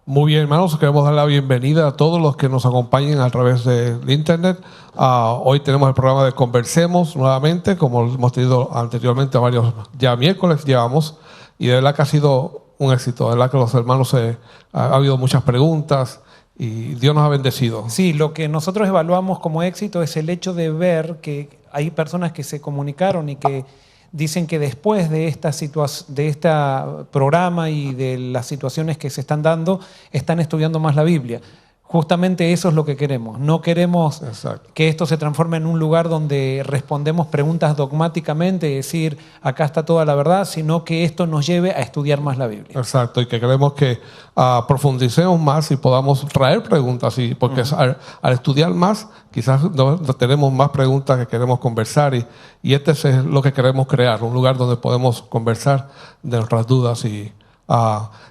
Muy bien, hermanos, queremos dar la bienvenida a todos los que nos acompañen a través del internet. Hoy tenemos el programa de Conversemos nuevamente, como hemos tenido anteriormente varios, ya miércoles llevamos, y de verdad que ha sido un éxito, de verdad que los hermanos, ha habido muchas preguntas y Dios nos ha bendecido. Sí, lo que nosotros evaluamos como éxito es el hecho de ver que hay personas que se comunicaron y que dicen que después de este programa y de las situaciones que se están dando, están estudiando más la Biblia. Justamente eso es lo que queremos. No queremos Exacto. que esto se transforme en un lugar donde respondemos preguntas dogmáticamente, decir, acá está toda la verdad, sino que esto nos lleve a estudiar más la Biblia. Exacto, y que queremos que profundicemos más y podamos traer preguntas, porque al estudiar más, quizás tenemos más preguntas que queremos conversar, y este es lo que queremos crear, un lugar donde podemos conversar de nuestras dudas. Y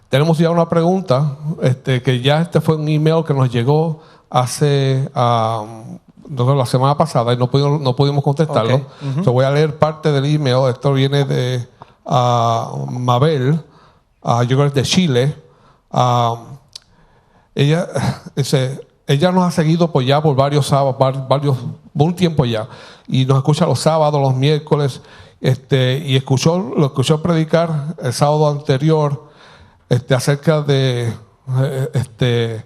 tenemos ya una pregunta, que ya fue un email que nos llegó hace la semana pasada y no pudimos contestarlo. Okay. So voy a leer parte del email. Esto viene de Mabel, yo creo que es de Chile. Ella nos ha seguido por varios sábados, un tiempo ya, y nos escucha los sábados, los miércoles, y lo escuchó predicar el sábado anterior, acerca de que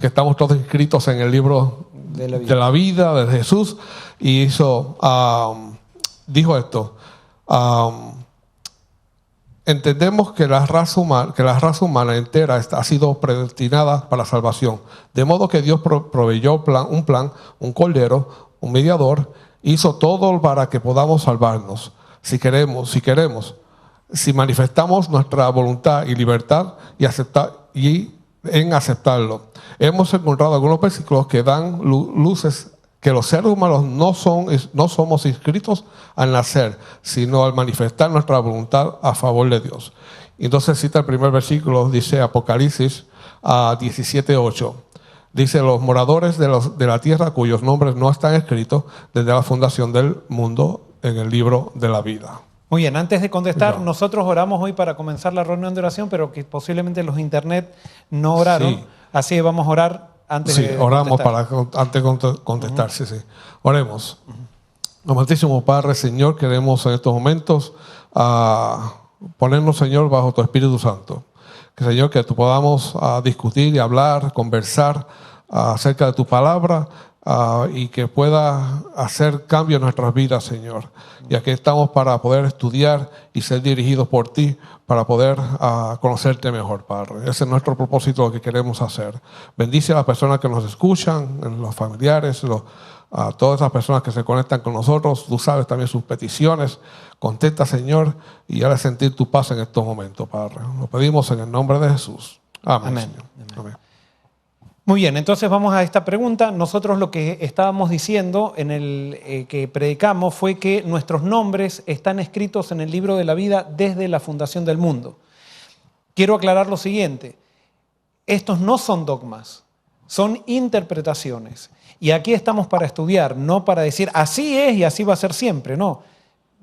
estamos todos inscritos en el libro de la vida de Jesús, y dijo esto: entendemos que la raza humana entera ha sido predestinada para la salvación, de modo que Dios proveyó un cordero, un mediador, hizo todo para que podamos salvarnos, si manifestamos nuestra voluntad y libertad en aceptarlo. Hemos encontrado algunos versículos que dan luces que los seres humanos no somos inscritos al nacer, sino al manifestar nuestra voluntad a favor de Dios. Y entonces cita el primer versículo, dice Apocalipsis 17:8. Dice: los moradores de la tierra cuyos nombres no están escritos desde la fundación del mundo en el libro de la vida. Muy bien, antes de contestar, nosotros oramos hoy para comenzar la reunión de oración, pero que posiblemente los internet no oraron, Sí. Así que vamos a orar antes de oramos contestar. antes de contestar. Sí. Oremos. Amantísimo Padre, Señor, queremos en estos momentos ponernos, Señor, bajo tu Espíritu Santo. Que, Señor, que tú podamos discutir y hablar, conversar acerca de tu palabra, y que pueda hacer cambio en nuestras vidas, Señor. Y aquí estamos para poder estudiar y ser dirigidos por ti, para poder conocerte mejor, Padre. Ese es nuestro propósito, lo que queremos hacer. Bendice a las personas que nos escuchan, los familiares, a todas las personas que se conectan con nosotros. Tú sabes también sus peticiones. Contesta, Señor, y hazle sentir tu paz en estos momentos, Padre. Lo pedimos en el nombre de Jesús. Amén. Señor. Amén. Muy bien, entonces vamos a esta pregunta. Nosotros lo que estábamos diciendo en el que predicamos fue que nuestros nombres están escritos en el libro de la vida desde la fundación del mundo. Quiero aclarar lo siguiente: estos no son dogmas, son interpretaciones. Y aquí estamos para estudiar, no para decir así es y así va a ser siempre, no.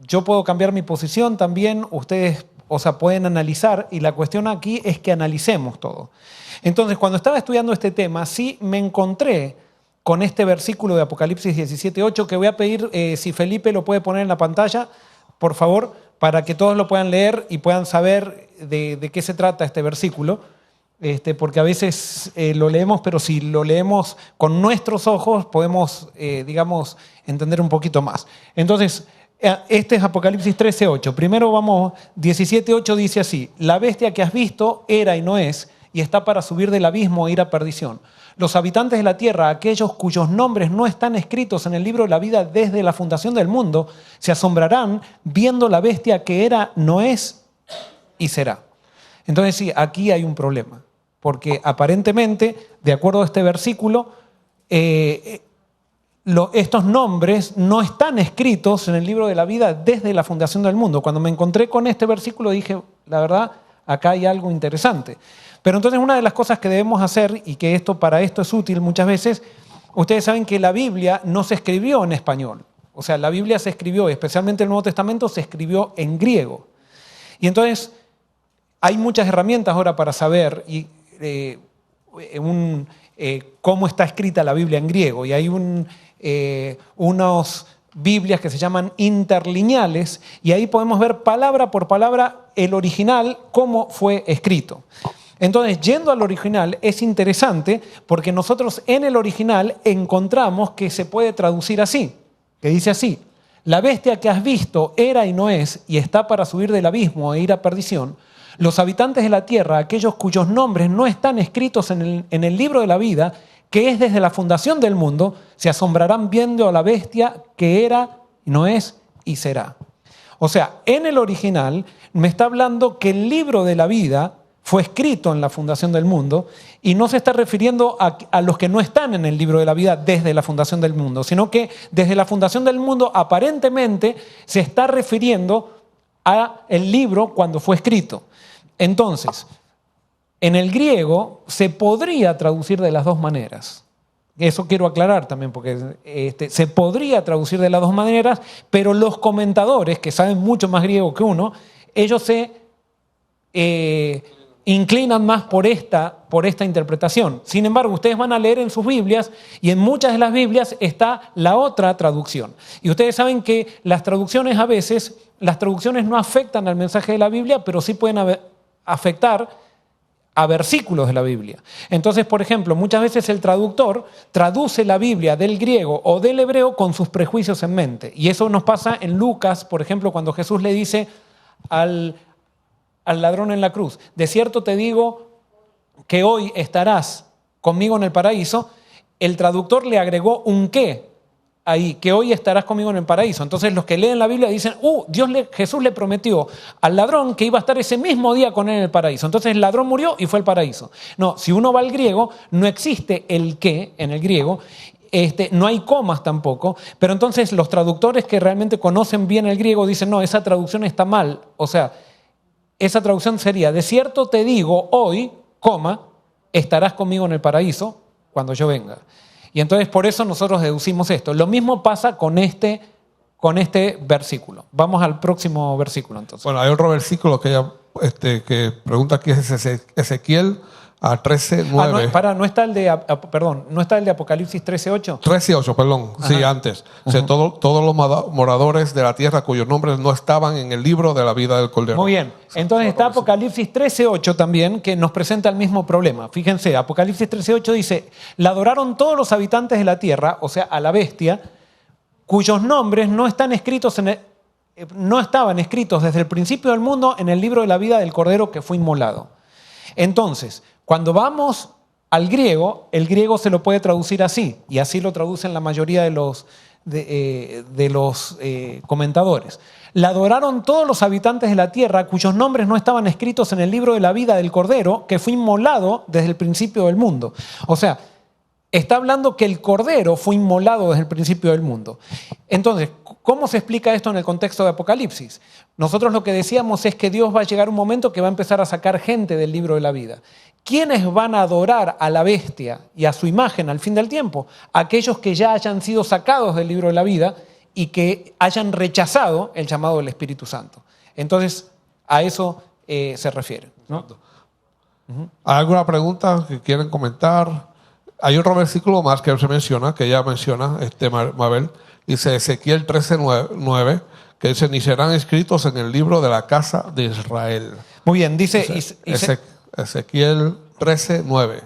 Yo puedo cambiar mi posición también, ustedes pueden analizar, y la cuestión aquí es que analicemos todo. Entonces, cuando estaba estudiando este tema, sí me encontré con este versículo de Apocalipsis 17:8, que voy a pedir si Felipe lo puede poner en la pantalla, por favor, para que todos lo puedan leer y puedan saber de qué se trata este versículo, porque a veces lo leemos, pero si lo leemos con nuestros ojos podemos, entender un poquito más. Entonces, este es Apocalipsis 13:8. Primero 17:8 dice así: la bestia que has visto era y no es, y está para subir del abismo e ir a perdición. Los habitantes de la tierra, aquellos cuyos nombres no están escritos en el libro de la vida desde la fundación del mundo, se asombrarán viendo la bestia que era, no es y será. Entonces sí, aquí hay un problema, porque aparentemente, de acuerdo a este versículo, estos nombres no están escritos en el libro de la vida desde la fundación del mundo. Cuando me encontré con este versículo dije, la verdad, acá hay algo interesante. Pero entonces una de las cosas que debemos hacer, y que para esto es útil muchas veces, ustedes saben que la Biblia no se escribió en español. O sea, la Biblia se escribió, especialmente el Nuevo Testamento, se escribió en griego. Y entonces hay muchas herramientas ahora para saber, y cómo está escrita la Biblia en griego. Y hay unos Biblias que se llaman interlineales, y ahí podemos ver palabra por palabra el original, cómo fue escrito. Entonces, yendo al original, es interesante porque nosotros en el original encontramos que se puede traducir así, que dice así: la bestia que has visto era y no es, y está para subir del abismo e ir a perdición. Los habitantes de la tierra, aquellos cuyos nombres no están escritos en el libro de la vida, que es desde la fundación del mundo, se asombrarán viendo a la bestia que era, no es y será. O sea, en el original me está hablando que el libro de la vida fue escrito en la fundación del mundo y no se está refiriendo a los que no están en el libro de la vida desde la fundación del mundo, sino que desde la fundación del mundo aparentemente se está refiriendo a el libro cuando fue escrito. Entonces, en el griego se podría traducir de las dos maneras. Eso quiero aclarar también, porque se podría traducir de las dos maneras, pero los comentadores, que saben mucho más griego que uno, ellos se inclinan más por esta interpretación. Sin embargo, ustedes van a leer en sus Biblias, y en muchas de las Biblias está la otra traducción. Y ustedes saben que las traducciones a veces, las traducciones no afectan al mensaje de la Biblia, pero sí pueden afectar a versículos de la Biblia. Entonces, por ejemplo, muchas veces el traductor traduce la Biblia del griego o del hebreo con sus prejuicios en mente. Y eso nos pasa en Lucas, por ejemplo, cuando Jesús le dice al ladrón en la cruz: de cierto te digo que hoy estarás conmigo en el paraíso. El traductor le agregó un qué ahí, que hoy estarás conmigo en el paraíso. Entonces los que leen la Biblia dicen: Jesús le prometió al ladrón que iba a estar ese mismo día con él en el paraíso. Entonces el ladrón murió y fue al paraíso. No, si uno va al griego, no existe el qué en el griego. No hay comas tampoco, pero entonces los traductores que realmente conocen bien el griego dicen: no, esa traducción está mal. O sea, esa traducción sería: de cierto te digo hoy, coma, estarás conmigo en el paraíso cuando yo venga. Y entonces por eso nosotros deducimos esto. Lo mismo pasa con este versículo. Vamos al próximo versículo entonces. Bueno, hay otro versículo que pregunta aquí, es Ezequiel a 13:9. No está el de Apocalipsis 13:8. 13:8, perdón. Ajá. Sí, antes. O sea, todos los moradores de la tierra cuyos nombres no estaban en el libro de la vida del Cordero. Muy bien. Entonces está Apocalipsis 13:8 también, que nos presenta el mismo problema. Fíjense, Apocalipsis 13:8 dice: la adoraron todos los habitantes de la tierra, o sea, a la bestia, cuyos nombres no estaban escritos desde el principio del mundo en el libro de la vida del Cordero que fue inmolado. Entonces, cuando vamos al griego, el griego se lo puede traducir así, y así lo traducen la mayoría de los comentadores. La adoraron todos los habitantes de la tierra cuyos nombres no estaban escritos en el libro de la vida del Cordero que fue inmolado desde el principio del mundo. O sea, está hablando que el Cordero fue inmolado desde el principio del mundo. Entonces, ¿cómo se explica esto en el contexto de Apocalipsis? Nosotros lo que decíamos es que Dios va a llegar un momento que va a empezar a sacar gente del libro de la vida. ¿Quiénes van a adorar a la bestia y a su imagen al fin del tiempo? Aquellos que ya hayan sido sacados del libro de la vida y que hayan rechazado el llamado del Espíritu Santo. Entonces, a eso se refiere, ¿no? ¿Hay alguna pregunta que quieren comentar? Hay otro versículo más que se menciona, que ella menciona, Mabel, dice Ezequiel 13:9, que dice: ni serán escritos en el libro de la casa de Israel. Muy bien, dice Ezequiel 13:9.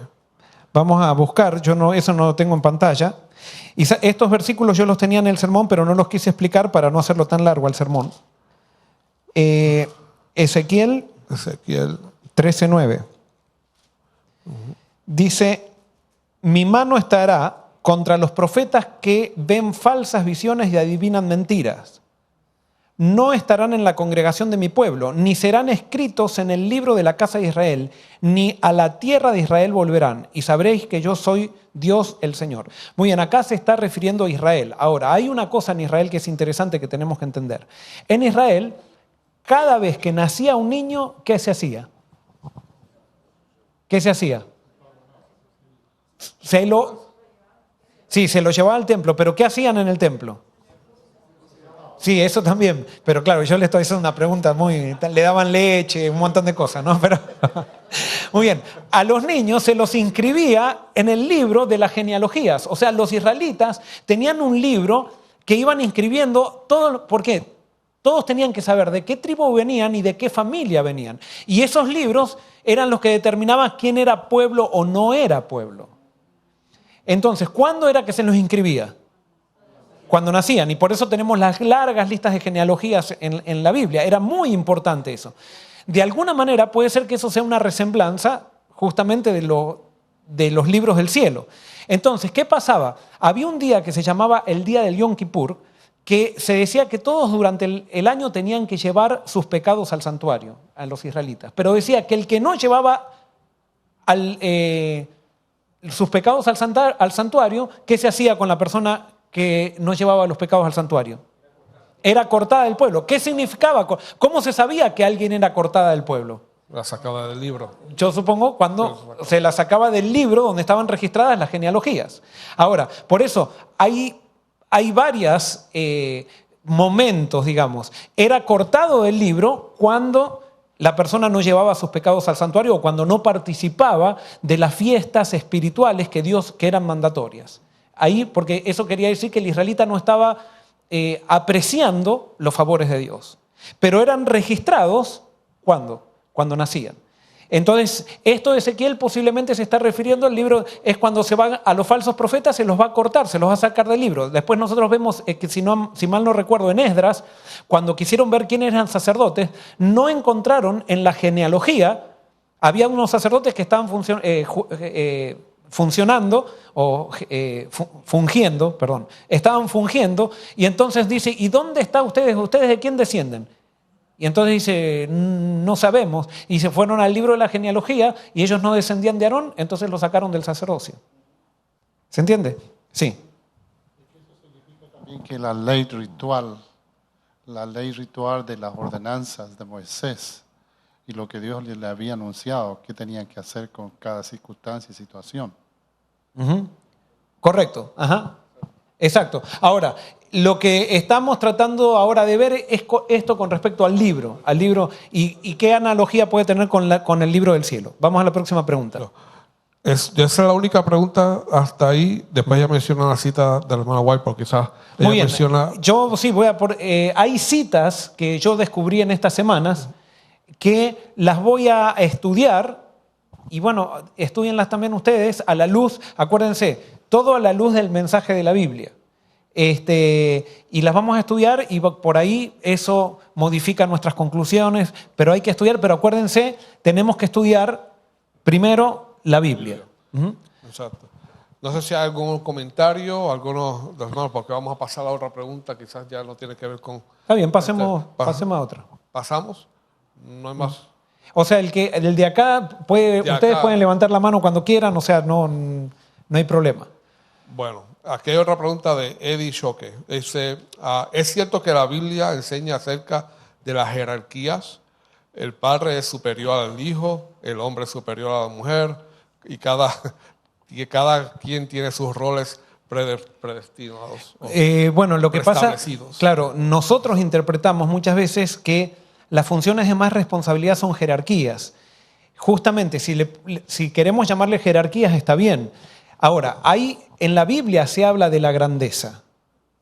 Vamos a buscar, eso no lo tengo en pantalla. Y estos versículos yo los tenía en el sermón, pero no los quise explicar para no hacerlo tan largo al sermón. Ezequiel 13:9. Dice: mi mano estará contra los profetas que ven falsas visiones y adivinan mentiras. No estarán en la congregación de mi pueblo, ni serán escritos en el libro de la casa de Israel, ni a la tierra de Israel volverán, y sabréis que yo soy Dios el Señor. Muy bien, acá se está refiriendo a Israel. Ahora, hay una cosa en Israel que es interesante que tenemos que entender. En Israel, cada vez que nacía un niño, ¿qué se hacía? ¿Qué se hacía? Se lo llevaba al templo, pero ¿qué hacían en el templo? Sí, eso también. Pero claro, yo le estoy haciendo una pregunta muy... Le daban leche, un montón de cosas, ¿no? Pero, muy bien. A los niños se los inscribía en el libro de las genealogías. O sea, los israelitas tenían un libro que iban inscribiendo todo. ¿Por qué? Todos tenían que saber de qué tribu venían y de qué familia venían. Y esos libros eran los que determinaban quién era pueblo o no era pueblo. Entonces, ¿cuándo era que se los inscribía? Cuando nacían. Y por eso tenemos las largas listas de genealogías en la Biblia. Era muy importante eso. De alguna manera puede ser que eso sea una resemblanza justamente de los libros del cielo. Entonces, ¿qué pasaba? Había un día que se llamaba el día del Yom Kippur, que se decía que todos durante el año tenían que llevar sus pecados al santuario, a los israelitas. Pero decía que el que no llevaba sus pecados al santuario, ¿qué se hacía con la persona que no llevaba los pecados al santuario? Era cortada del pueblo. ¿Qué significaba? ¿Cómo se sabía que alguien era cortada del pueblo? La sacaba del libro. Yo supongo cuando se la sacaba del libro donde estaban registradas las genealogías. Ahora, por eso hay varios momentos, digamos. Era cortado del libro cuando la persona no llevaba sus pecados al santuario o cuando no participaba de las fiestas espirituales que eran mandatorias. Ahí, porque eso quería decir que el israelita no estaba apreciando los favores de Dios. Pero eran registrados, ¿cuándo? Cuando nacían. Entonces, esto de Ezequiel posiblemente se está refiriendo al libro, es cuando se van a los falsos profetas, se los va a cortar, se los va a sacar del libro. Después nosotros vemos que, si mal no recuerdo, en Esdras, cuando quisieron ver quiénes eran sacerdotes, no encontraron en la genealogía, había unos sacerdotes que estaban estaban fungiendo, y entonces dice, ¿y dónde están ustedes? ¿Ustedes de quién descienden? Y entonces dice, no sabemos, y se fueron al libro de la genealogía, y ellos no descendían de Aarón, entonces lo sacaron del sacerdocio. ¿Se entiende? Sí. Eso significa también que la ley ritual de las ordenanzas de Moisés y lo que Dios le había anunciado, qué tenían que hacer con cada circunstancia y situación. Uh-huh. Correcto, ajá. Exacto. Ahora, lo que estamos tratando ahora de ver es esto con respecto al libro y qué analogía puede tener con el libro del cielo. Vamos a la próxima pregunta. Esa es la única pregunta hasta ahí. Después ya menciona la cita de la hermana White, porque quizás ella muy bien. Menciona... Yo sí voy hay citas que yo descubrí en estas semanas que las voy a estudiar. Y bueno, estúdienlas también ustedes a la luz, acuérdense, todo a la luz del mensaje de la Biblia. Y las vamos a estudiar y por ahí eso modifica nuestras conclusiones, pero hay que estudiar, pero acuérdense, tenemos que estudiar primero la Biblia. Uh-huh. Exacto. No sé si hay algún comentario, algunos de los hermanos, porque vamos a pasar a otra pregunta, quizás ya no tiene que ver con... Está bien, pasemos a otra. ¿Pasamos? No hay más... O sea, el de acá, ustedes pueden levantar la mano cuando quieran, o sea, no hay problema. Bueno, aquí hay otra pregunta de Eddie Choque. Dice, ¿es cierto que la Biblia enseña acerca de las jerarquías? El padre es superior al hijo, el hombre es superior a la mujer, y cada quien tiene sus roles predestinados. Bueno, lo que pasa, claro, nosotros interpretamos muchas veces que las funciones de más responsabilidad son jerarquías. Justamente, si queremos llamarle jerarquías, está bien. Ahora, en la Biblia se habla de la grandeza.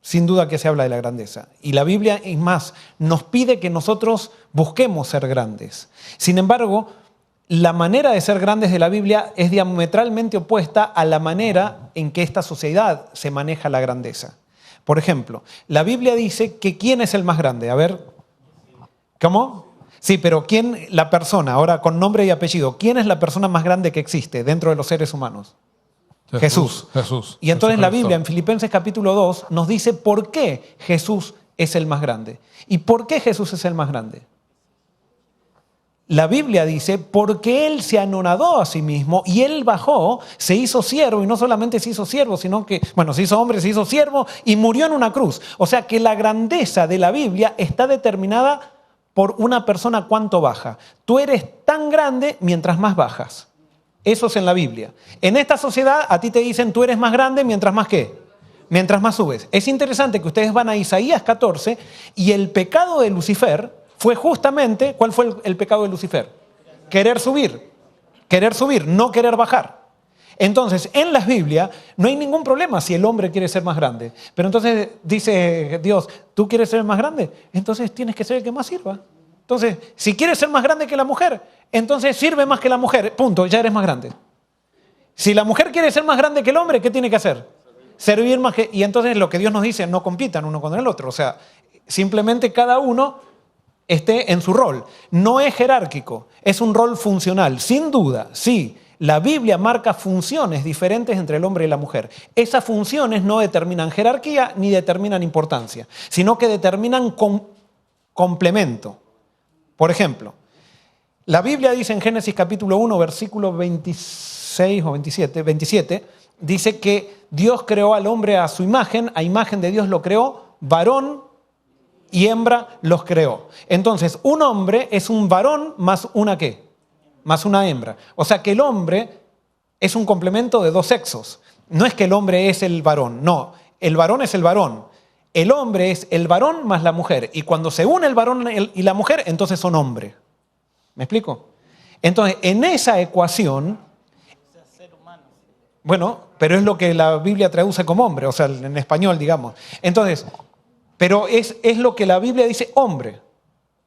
Sin duda que se habla de la grandeza. Y la Biblia, es más, nos pide que nosotros busquemos ser grandes. Sin embargo, la manera de ser grandes de la Biblia es diametralmente opuesta a la manera en que esta sociedad se maneja la grandeza. Por ejemplo, la Biblia dice que ¿quién es el más grande? A ver... ¿Cómo? Sí, pero ¿quién, la persona, ahora con nombre y apellido, quién es la persona más grande que existe dentro de los seres humanos? Jesús. Y entonces la Biblia en Filipenses capítulo 2 nos dice por qué Jesús es el más grande. ¿Y por qué Jesús es el más grande? La Biblia dice, porque Él se anonadó a sí mismo y Él bajó, se hizo siervo, y no solamente se hizo siervo, sino que, se hizo hombre, se hizo siervo y murió en una cruz. O sea que la grandeza de la Biblia está determinada por una persona cuánto baja. Tú eres tan grande mientras más bajas. Eso es en la Biblia. En esta sociedad a ti te dicen tú eres más grande mientras más ¿qué? Mientras más subes. Es interesante que ustedes van a Isaías 14 y el pecado de Lucifer fue justamente, ¿cuál fue el pecado de Lucifer? Querer subir, no querer bajar. Entonces, en la Biblia no hay ningún problema si el hombre quiere ser más grande. Pero entonces dice Dios, ¿tú quieres ser más grande? Entonces tienes que ser el que más sirva. Entonces, si quieres ser más grande que la mujer, entonces sirve más que la mujer. Punto, ya eres más grande. Si la mujer quiere ser más grande que el hombre, ¿qué tiene que hacer? Servir más que... Y entonces lo que Dios nos dice, no compitan uno con el otro. O sea, simplemente cada uno esté en su rol. No es jerárquico, es un rol funcional. Sin duda, sí, la Biblia marca funciones diferentes entre el hombre y la mujer. Esas funciones no determinan jerarquía ni determinan importancia, sino que determinan complemento. Por ejemplo, la Biblia dice en Génesis capítulo 1, versículo 26 o 27, dice que Dios creó al hombre a su imagen, a imagen de Dios lo creó, varón y hembra los creó. Entonces, un hombre es un varón más una ¿qué? Más una hembra. O sea que el hombre es un complemento de dos sexos. No es que el hombre es el varón, no. El varón es el varón. El hombre es el varón más la mujer. Y cuando se une el varón y la mujer, entonces son hombre. ¿Me explico? Entonces, en esa ecuación, bueno, pero es lo que la Biblia traduce como hombre, o sea, en español, digamos. Entonces, pero es lo que la Biblia dice hombre.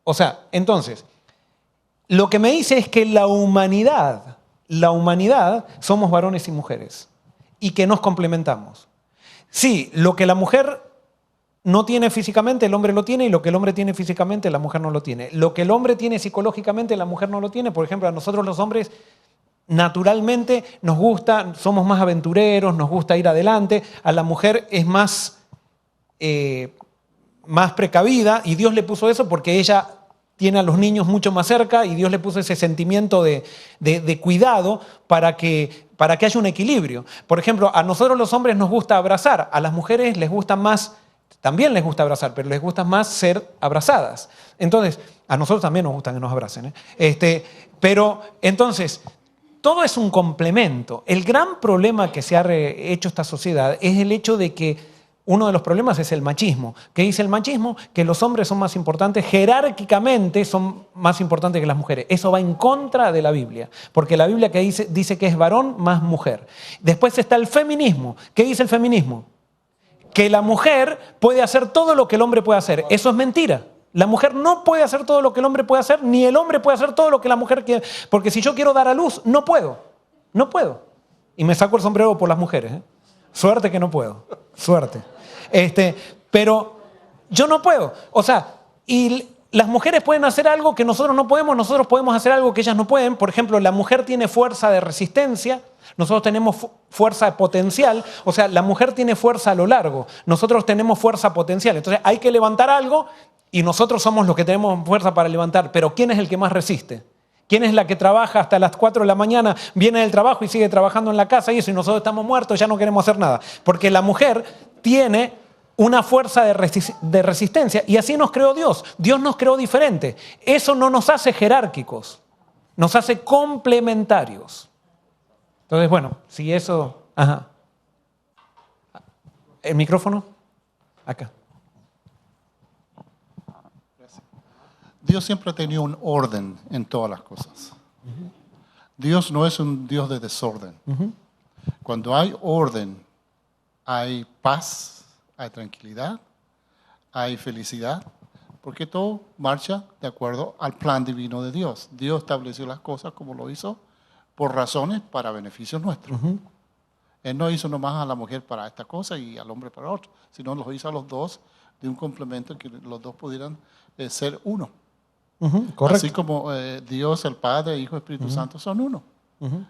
O sea, entonces, lo que me dice es que la humanidad somos varones y mujeres y que nos complementamos. Sí, lo que la mujer no tiene físicamente, el hombre lo tiene, y lo que el hombre tiene físicamente, la mujer no lo tiene. Lo que el hombre tiene psicológicamente, la mujer no lo tiene. Por ejemplo, a nosotros los hombres naturalmente nos gusta, somos más aventureros, nos gusta ir adelante. A la mujer es más precavida, y Dios le puso eso porque ella tiene a los niños mucho más cerca y Dios le puso ese sentimiento de cuidado para que haya un equilibrio. Por ejemplo, a nosotros los hombres nos gusta abrazar, a las mujeres les gusta más, también les gusta abrazar, pero les gusta más ser abrazadas. Entonces, a nosotros también nos gusta que nos abracen, pero entonces, todo es un complemento. El gran problema que se ha hecho esta sociedad es el hecho de que uno de los problemas es el machismo. ¿Qué dice el machismo? Que los hombres son más importantes, jerárquicamente son más importantes que las mujeres. Eso va en contra de la Biblia, porque la Biblia que dice que es varón más mujer. Después está el feminismo. ¿Qué dice el feminismo? Que la mujer puede hacer todo lo que el hombre puede hacer. Eso es mentira. La mujer no puede hacer todo lo que el hombre puede hacer, ni el hombre puede hacer todo lo que la mujer quiere. Porque si yo quiero dar a luz, no puedo. No puedo. Y me saco el sombrero por las mujeres. Suerte que no puedo. Suerte. Pero yo no puedo. O sea, y las mujeres pueden hacer algo que nosotros no podemos, nosotros podemos hacer algo que ellas no pueden. Por ejemplo, la mujer tiene fuerza de resistencia, nosotros tenemos fuerza potencial. O sea, la mujer tiene fuerza a lo largo, nosotros tenemos fuerza potencial. Entonces hay que levantar algo y nosotros somos los que tenemos fuerza para levantar. Pero ¿quién es el que más resiste? ¿Quién es la que trabaja hasta las 4 de la mañana, viene del trabajo y sigue trabajando en la casa y eso, y nosotros estamos muertos, ya no queremos hacer nada? Porque la mujer tiene una fuerza de resistencia, y así nos creó Dios. Dios nos creó diferente. Eso no nos hace jerárquicos, nos hace complementarios. Entonces, bueno, si eso... Ajá. ¿El micrófono? Acá. Dios siempre ha tenido un orden en todas las cosas. Dios no es un Dios de desorden. Cuando hay orden, hay paz, hay tranquilidad, hay felicidad, porque todo marcha de acuerdo al plan divino de Dios. Dios estableció las cosas como lo hizo por razones para beneficios nuestros. Él no hizo nomás a la mujer para esta cosa y al hombre para otra, sino los hizo a los dos de un complemento que los dos pudieran ser uno. Correcto. Así como Dios, el Padre, el Hijo y el Espíritu Santo son uno.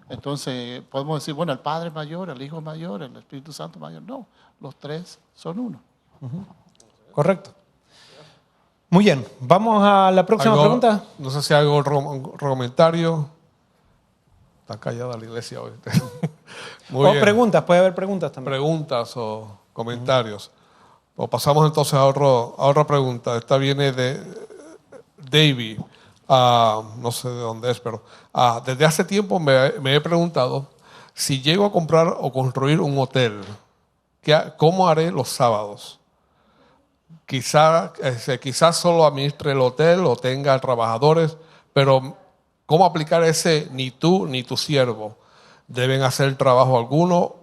Entonces podemos decir, bueno, el Padre es mayor, el Hijo es mayor, el Espíritu Santo es mayor. No, los tres son uno. Correcto. Muy bien, vamos a la próxima pregunta. No sé si hay algún comentario. Está callada la iglesia hoy. Muy bien. Preguntas, puede haber preguntas también. Preguntas o comentarios. O pasamos entonces a otra pregunta. Esta viene de David. No sé de dónde es, pero desde hace tiempo me he preguntado si llego a comprar o construir un hotel, ¿Cómo haré los sábados? Quizás solo administre el hotel o tenga trabajadores, pero ¿cómo aplicar ese ni tú ni tu siervo? ¿Deben hacer trabajo alguno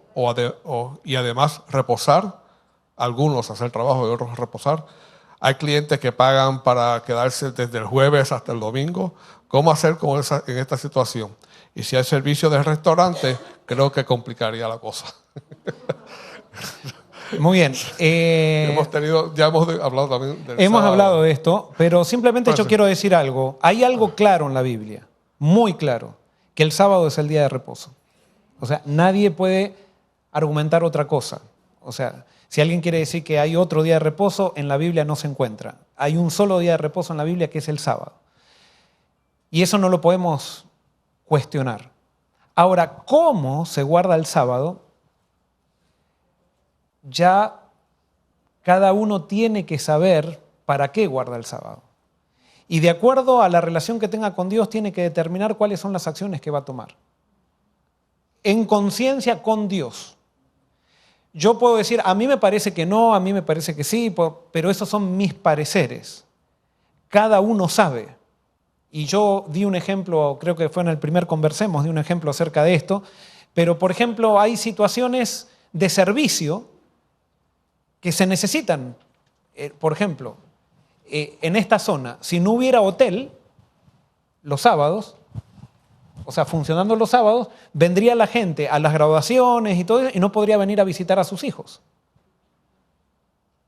y además reposar? Algunos hacer trabajo y otros reposar. Hay clientes que pagan para quedarse desde el jueves hasta el domingo. ¿Cómo hacer en esta situación? Y si hay servicio de restaurante, creo que complicaría la cosa. Muy bien. Ya hemos hablado también del Hemos sábado. hablado de esto, pero simplemente yo Gracias. quiero decir algo. Hay algo claro en la Biblia, muy claro, que el sábado es el día de reposo. O sea, nadie puede argumentar otra cosa. O sea, si alguien quiere decir que hay otro día de reposo, en la Biblia no se encuentra. Hay un solo día de reposo en la Biblia que es el sábado. Y eso no lo podemos cuestionar. Ahora, ¿cómo se guarda el sábado? Ya cada uno tiene que saber para qué guarda el sábado. Y de acuerdo a la relación que tenga con Dios, tiene que determinar cuáles son las acciones que va a tomar. En conciencia con Dios. Yo puedo decir, a mí me parece que no, a mí me parece que sí, pero esos son mis pareceres. Cada uno sabe. Y yo di un ejemplo, creo que fue en el primer Conversemos, di un ejemplo acerca de esto, pero por ejemplo hay situaciones de servicio que se necesitan. Por ejemplo, en esta zona, si no hubiera hotel los sábados, o sea, funcionando los sábados, vendría la gente a las graduaciones y todo eso y no podría venir a visitar a sus hijos.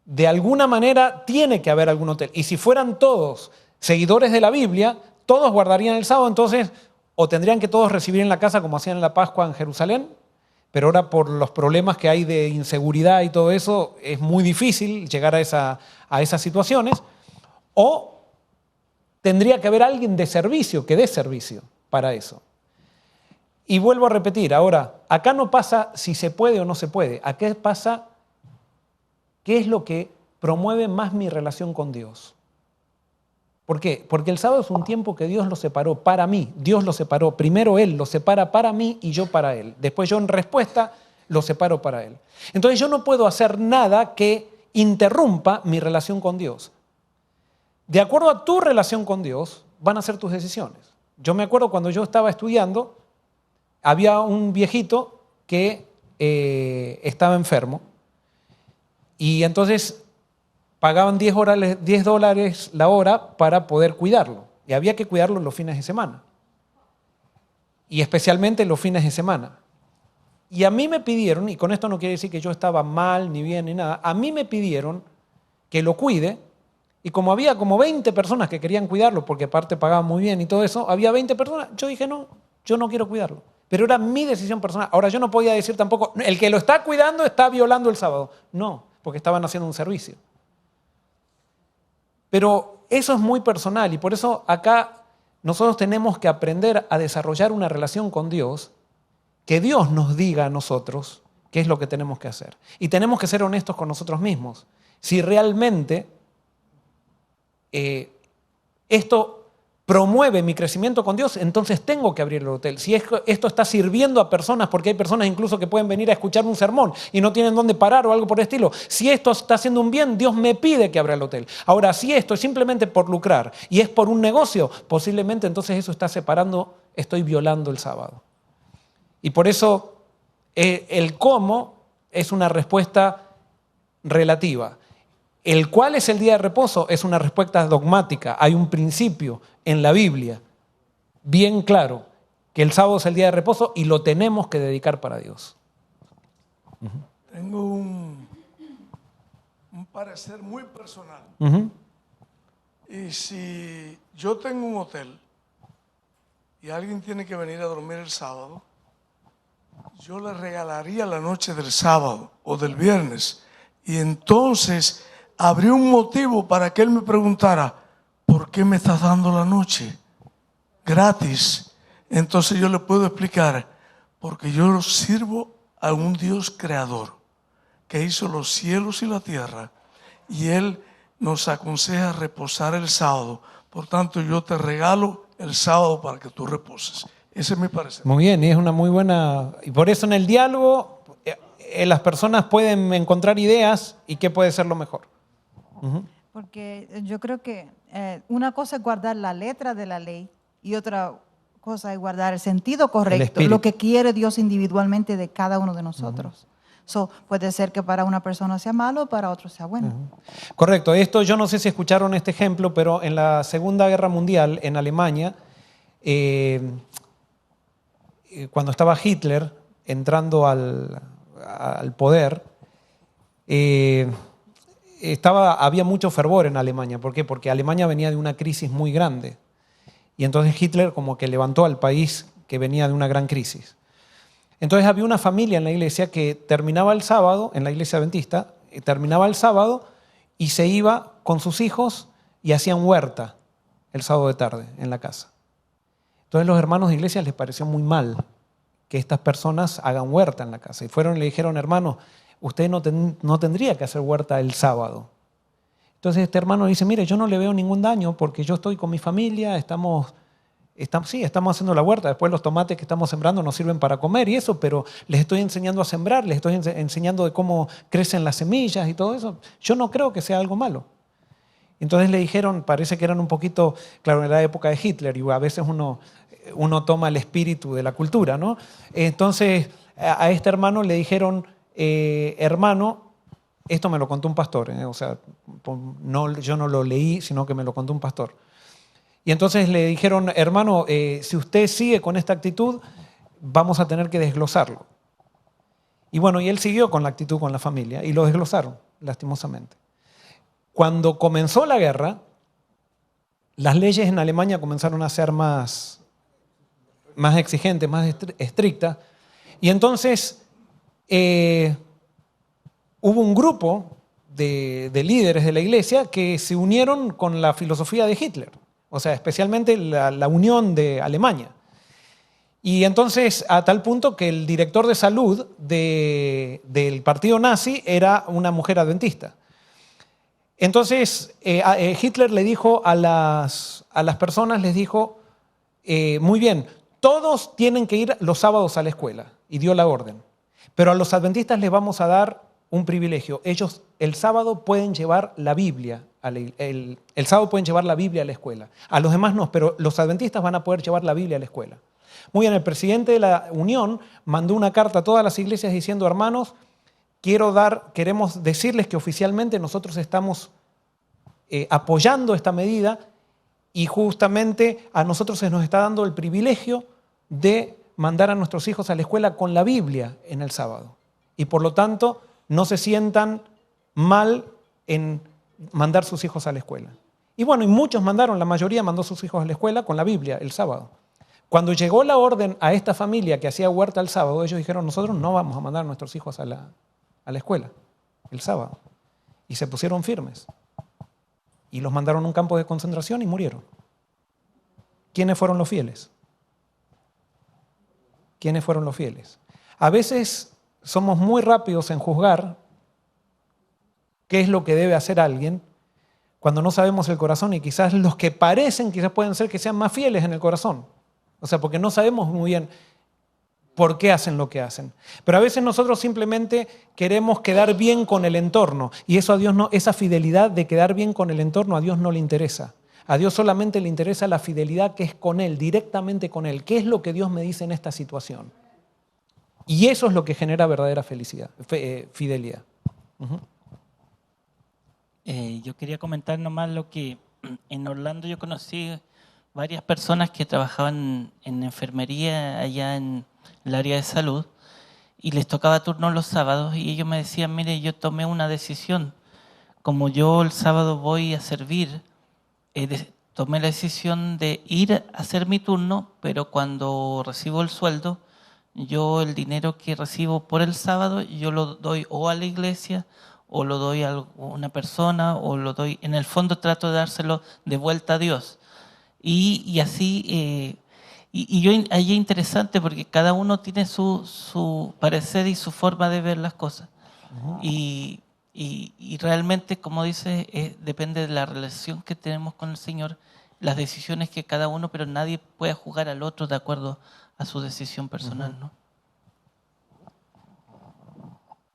De alguna manera tiene que haber algún hotel. Y si fueran todos seguidores de la Biblia, todos guardarían el sábado, entonces o tendrían que todos recibir en la casa como hacían en la Pascua en Jerusalén, pero ahora por los problemas que hay de inseguridad y todo eso, es muy difícil llegar a esas situaciones, o tendría que haber alguien de servicio, que dé servicio para eso. Y vuelvo a repetir, ahora, acá no pasa si se puede o no se puede, acá pasa qué es lo que promueve más mi relación con Dios. ¿Por qué? Porque el sábado es un tiempo que Dios lo separó para mí. Dios lo separó. Primero Él lo separa para mí y yo para Él. Después yo en respuesta lo separo para Él. Entonces yo no puedo hacer nada que interrumpa mi relación con Dios. De acuerdo a tu relación con Dios, van a ser tus decisiones. Yo me acuerdo cuando yo estaba estudiando, había un viejito que estaba enfermo y entonces pagaban $10 la hora para poder cuidarlo. Y había que cuidarlo los fines de semana. Y especialmente los fines de semana. Y a mí me pidieron, y con esto no quiere decir que yo estaba mal, ni bien, ni nada, a mí me pidieron que lo cuide, y como había como 20 personas que querían cuidarlo, porque aparte pagaban muy bien y todo eso, había 20 personas, yo dije no, yo no quiero cuidarlo. Pero era mi decisión personal. Ahora yo no podía decir tampoco, el que lo está cuidando está violando el sábado. No, porque estaban haciendo un servicio. Pero eso es muy personal y por eso acá nosotros tenemos que aprender a desarrollar una relación con Dios, que Dios nos diga a nosotros qué es lo que tenemos que hacer. Y tenemos que ser honestos con nosotros mismos. Si realmente esto promueve mi crecimiento con Dios, entonces tengo que abrir el hotel. Si esto está sirviendo a personas, porque hay personas incluso que pueden venir a escuchar un sermón y no tienen dónde parar o algo por el estilo. Si esto está haciendo un bien, Dios me pide que abra el hotel. Ahora, si esto es simplemente por lucrar y es por un negocio, posiblemente entonces eso está separando, estoy violando el sábado. Y por eso el cómo es una respuesta relativa. El cuál es el día de reposo es una respuesta dogmática. Hay un principio en la Biblia bien claro que el sábado es el día de reposo y lo tenemos que dedicar para Dios. Tengo un parecer muy personal. Y si yo tengo un hotel y alguien tiene que venir a dormir el sábado, yo le regalaría la noche del sábado o del viernes. Y entonces habría un motivo para que él me preguntara, ¿por qué me estás dando la noche gratis? Entonces yo le puedo explicar, porque yo sirvo a un Dios creador que hizo los cielos y la tierra y Él nos aconseja reposar el sábado. Por tanto, yo te regalo el sábado para que tú reposes. Ese es mi parecer. Muy bien, y es una muy buena... Y por eso en el diálogo las personas pueden encontrar ideas y qué puede ser lo mejor. Porque yo creo que una cosa es guardar la letra de la ley y otra cosa es guardar el sentido correcto, espíritu. lo que quiere Dios individualmente de cada uno de nosotros. So, puede ser que para una persona sea malo, para otro sea bueno. Correcto. Esto yo no sé si escucharon este ejemplo, pero en la Segunda Guerra Mundial, en Alemania, cuando estaba Hitler entrando al poder, había mucho fervor en Alemania. ¿Por qué? Porque Alemania venía de una crisis muy grande. Y entonces Hitler como que levantó al país que venía de una gran crisis. Entonces había una familia en la iglesia que terminaba el sábado, en la iglesia adventista, terminaba el sábado y se iba con sus hijos y hacían huerta el sábado de tarde en la casa. Entonces los hermanos de iglesia les pareció muy mal que estas personas hagan huerta en la casa. Y fueron y le dijeron, hermano, usted no tendría que hacer huerta el sábado. Entonces este hermano dice, mire, yo no le veo ningún daño porque yo estoy con mi familia, estamos haciendo la huerta, después los tomates que estamos sembrando nos sirven para comer y eso, pero les estoy enseñando a sembrar, les estoy enseñando de cómo crecen las semillas y todo eso. Yo no creo que sea algo malo. Entonces le dijeron, parece que eran un poquito, claro, en la época de Hitler, y a veces uno toma el espíritu de la cultura, ¿no? Entonces a este hermano le dijeron, hermano, esto me lo contó un pastor, o sea, yo no lo leí, sino que me lo contó un pastor. Y entonces le dijeron, hermano, si usted sigue con esta actitud, vamos a tener que desglosarlo. Y bueno, y él siguió con la actitud con la familia y lo desglosaron, lastimosamente. Cuando comenzó la guerra, las leyes en Alemania comenzaron a ser más exigentes, más estrictas. Y entonces hubo un grupo de líderes de la iglesia que se unieron con la filosofía de Hitler. O sea, especialmente la unión de Alemania. Y entonces, a tal punto que el director de salud del partido nazi era una mujer adventista. Entonces, Hitler le dijo a las personas, les dijo, muy bien, todos tienen que ir los sábados a la escuela, y dio la orden. Pero a los adventistas les vamos a dar un privilegio. Ellos el sábado pueden llevar la Biblia. El sábado pueden llevar la Biblia a la escuela. A los demás no, pero los adventistas van a poder llevar la Biblia a la escuela. Muy bien, el presidente de la Unión mandó una carta a todas las iglesias diciendo, hermanos, queremos decirles que oficialmente nosotros estamos apoyando esta medida y justamente a nosotros se nos está dando el privilegio de mandar a nuestros hijos a la escuela con la Biblia en el sábado. Y por lo tanto, no se sientan mal en mandar sus hijos a la escuela. Y bueno, y muchos la mayoría mandó sus hijos a la escuela con la Biblia el sábado. Cuando llegó la orden a esta familia que hacía huerta el sábado, ellos dijeron, nosotros no vamos a mandar a nuestros hijos a la escuela el sábado. Y se pusieron firmes. Y los mandaron a un campo de concentración y murieron. ¿Quiénes fueron los fieles? ¿Quiénes fueron los fieles? A veces somos muy rápidos en juzgar qué es lo que debe hacer alguien cuando no sabemos el corazón y quizás los que parecen quizás pueden ser que sean más fieles en el corazón. O sea, porque no sabemos muy bien por qué hacen lo que hacen. Pero a veces nosotros simplemente queremos quedar bien con el entorno y eso a Dios no, esa fidelidad de quedar bien con el entorno a Dios no le interesa. A Dios solamente le interesa la fidelidad que es con Él, directamente con Él. ¿Qué es lo que Dios me dice en esta situación? Y eso es lo que genera verdadera fidelidad. Uh-huh. Yo quería comentar nomás lo que en Orlando yo conocí varias personas que trabajaban en enfermería allá en el área de salud y les tocaba turno los sábados y ellos me decían, mire, yo tomé una decisión, como yo el sábado voy a servir, tomé la decisión de ir a hacer mi turno, pero cuando recibo el sueldo, yo el dinero que recibo por el sábado, yo lo doy o a la iglesia o lo doy a una persona o lo doy, en el fondo trato de dárselo de vuelta a Dios. Y así, yo ahí es interesante porque cada uno tiene su parecer y su forma de ver las cosas. Uh-huh. Y realmente, como dice, depende de la relación que tenemos con el Señor, las decisiones que cada uno, pero nadie puede juzgar al otro de acuerdo a su decisión personal, ¿no?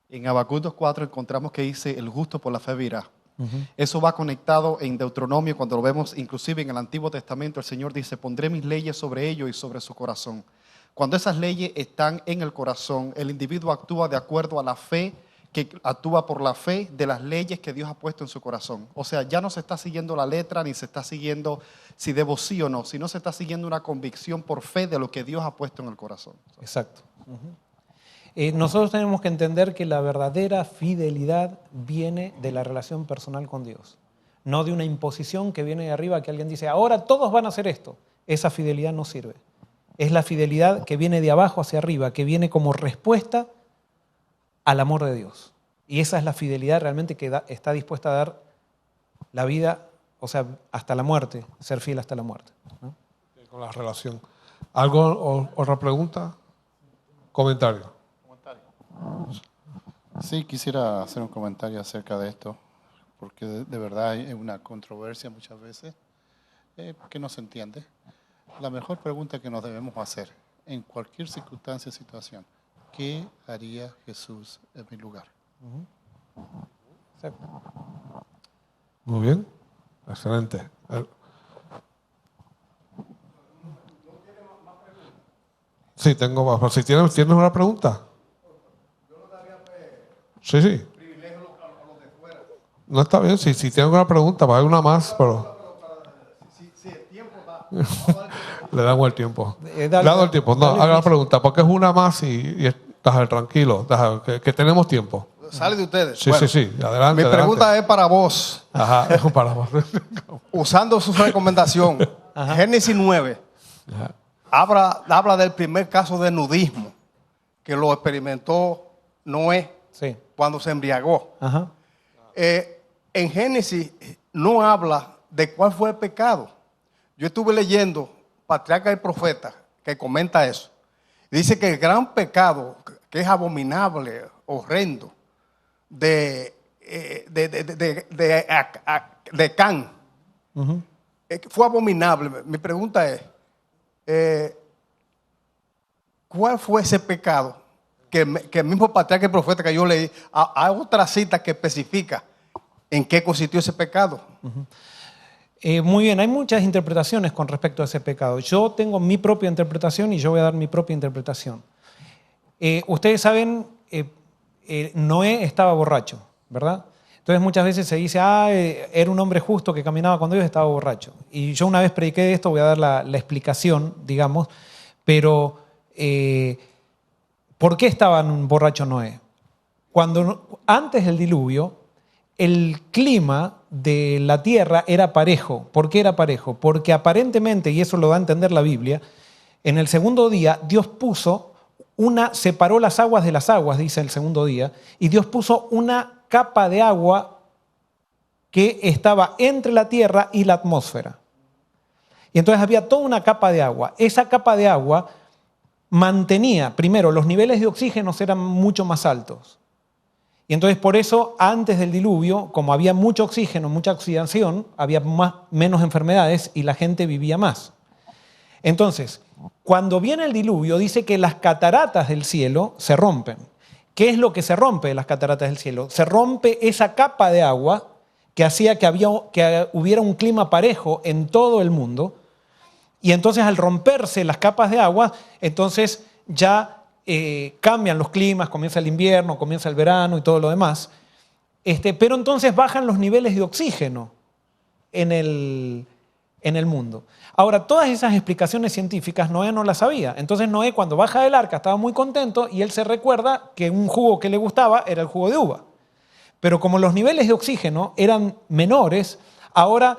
En Habacuc 2:4 encontramos que dice, el justo por la fe vivirá. Eso va conectado en Deuteronomio, cuando lo vemos inclusive en el Antiguo Testamento, el Señor dice, pondré mis leyes sobre ellos y sobre su corazón. Cuando esas leyes están en el corazón, el individuo actúa de acuerdo a la fe, que actúa por la fe de las leyes que Dios ha puesto en su corazón. O sea, ya no se está siguiendo la letra, ni se está siguiendo si debo sí o no, sino se está siguiendo una convicción por fe de lo que Dios ha puesto en el corazón. Exacto. Nosotros tenemos que entender que la verdadera fidelidad viene de la relación personal con Dios, no de una imposición que viene de arriba, que alguien dice, ahora todos van a hacer esto. Esa fidelidad no sirve. Es la fidelidad que viene de abajo hacia arriba, que viene como respuesta al amor de Dios. Y esa es la fidelidad realmente que está dispuesta a dar la vida, o sea, hasta la muerte, ser fiel hasta la muerte, ¿no? Con la relación. ¿Algo, otra pregunta? Comentario. Sí, quisiera hacer un comentario acerca de esto, porque de verdad hay una controversia muchas veces que no se entiende. La mejor pregunta que nos debemos hacer en cualquier circunstancia o situación, ¿qué haría Jesús en mi lugar? Exacto. Muy bien, excelente. Sí, tengo más. Pero si tienes una pregunta. Sí, sí. No está bien, si tengo una pregunta, va a haber una más, pero... Le damos el tiempo. Le damos el tiempo. No, haga la pregunta, porque es una más y estás tranquilo, que tenemos tiempo. Sale de ustedes. Sí, Bueno, sí, adelante. Mi pregunta es para vos. Ajá, es para vos. Usando su recomendación, Génesis 9 habla del primer caso de nudismo que lo experimentó Noé cuando se embriagó. En Génesis no habla de cuál fue el pecado. Yo estuve leyendo Patriarca y Profeta que comenta eso. Dice que el gran pecado, que es abominable, horrendo, de Can, fue abominable. Mi pregunta es, ¿cuál fue ese pecado? Que el mismo Patriarca y Profeta que yo leí, hay otra cita que especifica en qué consistió ese pecado. Muy bien, hay muchas interpretaciones con respecto a ese pecado. Yo tengo mi propia interpretación y yo voy a dar mi propia interpretación. Ustedes saben, Noé estaba borracho, ¿verdad? Entonces muchas veces se dice, era un hombre justo que caminaba con Dios y estaba borracho. Y yo una vez prediqué de esto, voy a dar la explicación, digamos, pero ¿por qué estaba borracho Noé? Antes del diluvio, el clima de la tierra era parejo. ¿Por qué era parejo? Porque aparentemente, y eso lo da a entender la Biblia, en el segundo día Dios separó las aguas de las aguas, dice el segundo día, y Dios puso una capa de agua que estaba entre la tierra y la atmósfera. Y entonces había toda una capa de agua. Esa capa de agua mantenía, primero, los niveles de oxígeno eran mucho más altos. Y entonces por eso, antes del diluvio, como había mucho oxígeno, mucha oxidación, había menos enfermedades y la gente vivía más. Entonces, cuando viene el diluvio, dice que las cataratas del cielo se rompen. ¿Qué es lo que se rompe de las cataratas del cielo? Se rompe esa capa de agua que hacía que hubiera un clima parejo en todo el mundo. Y entonces al romperse las capas de agua, entonces ya cambian los climas, comienza el invierno, comienza el verano y todo lo demás. Pero entonces bajan los niveles de oxígeno en el mundo. Ahora, todas esas explicaciones científicas Noé no las sabía. Entonces Noé, cuando baja del arca, estaba muy contento y él se recuerda que un jugo que le gustaba era el jugo de uva. Pero como los niveles de oxígeno eran menores, ahora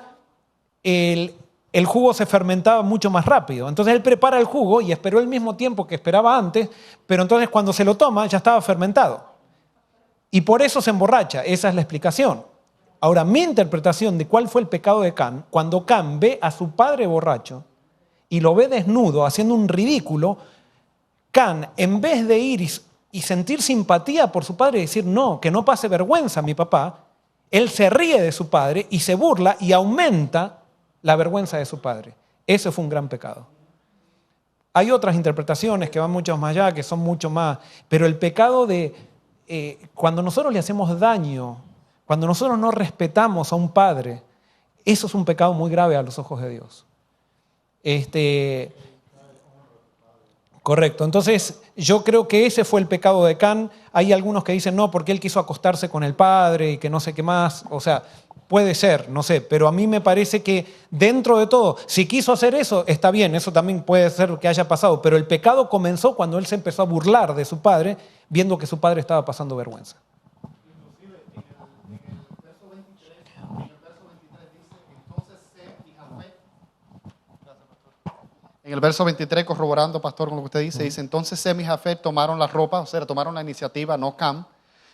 el jugo se fermentaba mucho más rápido. Entonces él prepara el jugo y esperó el mismo tiempo que esperaba antes, pero entonces cuando se lo toma ya estaba fermentado. Y por eso se emborracha. Esa es la explicación. Ahora, mi interpretación de cuál fue el pecado de Can, cuando Can ve a su padre borracho y lo ve desnudo, haciendo un ridículo, Can, en vez de ir y sentir simpatía por su padre y decir, no, que no pase vergüenza a mi papá, él se ríe de su padre y se burla y aumenta la vergüenza de su padre. Ese fue un gran pecado. Hay otras interpretaciones que van mucho más allá, que son mucho más, pero el pecado de cuando nosotros le hacemos daño, cuando nosotros no respetamos a un padre, eso es un pecado muy grave a los ojos de Dios. Correcto. Entonces, yo creo que ese fue el pecado de Can. Hay algunos que dicen no, porque él quiso acostarse con el padre y que no sé qué más. O sea, puede ser, no sé. Pero a mí me parece que dentro de todo, si quiso hacer eso, está bien. Eso también puede ser que haya pasado. Pero el pecado comenzó cuando él se empezó a burlar de su padre, viendo que su padre estaba pasando vergüenza. En el verso 23, corroborando, pastor, con lo que usted dice, dice, entonces Sem y Jafet tomaron la ropa, o sea, tomaron la iniciativa, no Cam,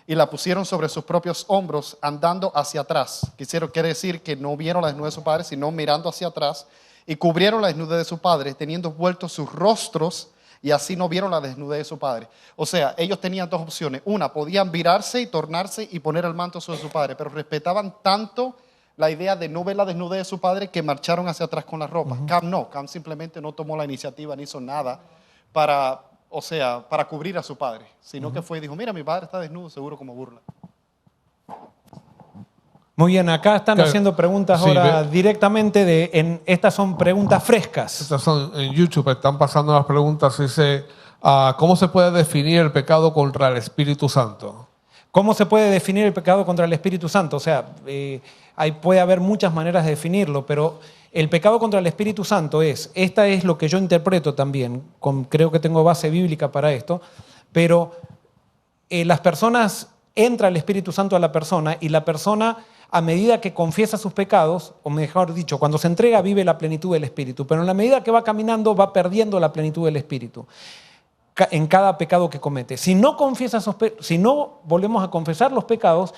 y la pusieron sobre sus propios hombros, andando hacia atrás. Quiere decir que no vieron la desnudez de su padre, sino mirando hacia atrás, y cubrieron la desnudez de su padre, teniendo vueltos sus rostros, y así no vieron la desnudez de su padre. O sea, ellos tenían dos opciones. Una, podían virarse y tornarse y poner el manto sobre su padre, pero respetaban tanto la idea de no ver la desnudez de su padre que marcharon hacia atrás con la ropa. Cam no, Cam simplemente no tomó la iniciativa ni hizo nada para cubrir a su padre, sino que fue y dijo, mira, mi padre está desnudo, seguro como burla. Muy bien, acá están haciendo preguntas Sí, ahora directamente estas son preguntas frescas. Estas son en YouTube, están pasando las preguntas. Dice, ¿cómo se puede definir el pecado contra el Espíritu Santo? ¿Cómo se puede definir el pecado contra el Espíritu Santo? O sea, puede haber muchas maneras de definirlo, pero el pecado contra el Espíritu Santo esta es lo que yo interpreto también, creo que tengo base bíblica para esto, pero las personas, entra el Espíritu Santo a la persona y la persona, a medida que confiesa sus pecados, o mejor dicho, cuando se entrega vive la plenitud del Espíritu, pero en la medida que va caminando va perdiendo la plenitud del Espíritu en cada pecado que comete. Si no volvemos a confesar los pecados,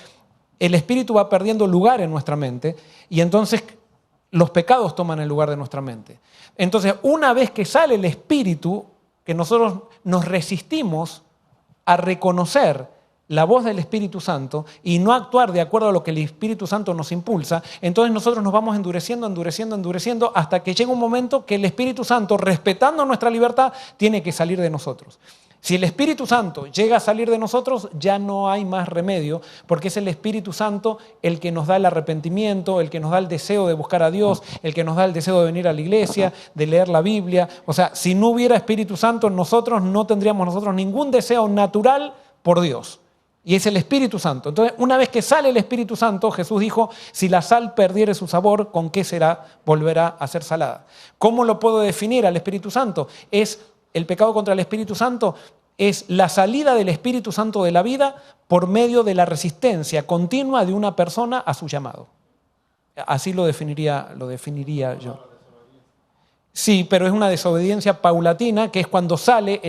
el Espíritu va perdiendo lugar en nuestra mente y entonces los pecados toman el lugar de nuestra mente. Entonces, una vez que sale el Espíritu, que nosotros nos resistimos a reconocer la voz del Espíritu Santo y no actuar de acuerdo a lo que el Espíritu Santo nos impulsa, entonces nosotros nos vamos endureciendo hasta que llega un momento que el Espíritu Santo, respetando nuestra libertad, tiene que salir de nosotros. Si el Espíritu Santo llega a salir de nosotros, ya no hay más remedio, porque es el Espíritu Santo el que nos da el arrepentimiento, el que nos da el deseo de buscar a Dios, el que nos da el deseo de venir a la iglesia, de leer la Biblia. O sea, si no hubiera Espíritu Santo, nosotros no tendríamos ningún deseo natural por Dios. Y es el Espíritu Santo. Entonces, una vez que sale el Espíritu Santo, Jesús dijo, si la sal perdiere su sabor, ¿con qué será? Volverá a ser salada. ¿Cómo lo puedo definir al Espíritu Santo? El pecado contra el Espíritu Santo es la salida del Espíritu Santo de la vida por medio de la resistencia continua de una persona a su llamado. Así lo definiría yo. Sí, pero es una desobediencia paulatina, que es cuando sale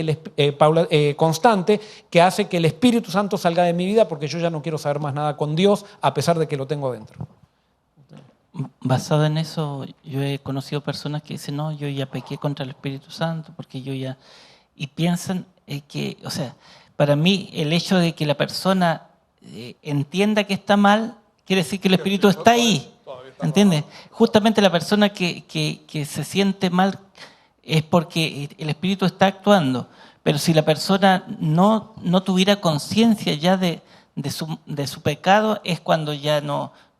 constante, que hace que el Espíritu Santo salga de mi vida porque yo ya no quiero saber más nada con Dios a pesar de que lo tengo dentro. Basado en eso, yo he conocido personas que dicen, no, yo ya pequé contra el Espíritu Santo porque yo ya... Y piensan que, o sea, para mí el hecho de que la persona entienda que está mal, quiere decir que el Espíritu está ahí. ¿Entiendes? Justamente la persona que se siente mal es porque el Espíritu está actuando. Pero si la persona no tuviera conciencia ya de su pecado, es cuando ya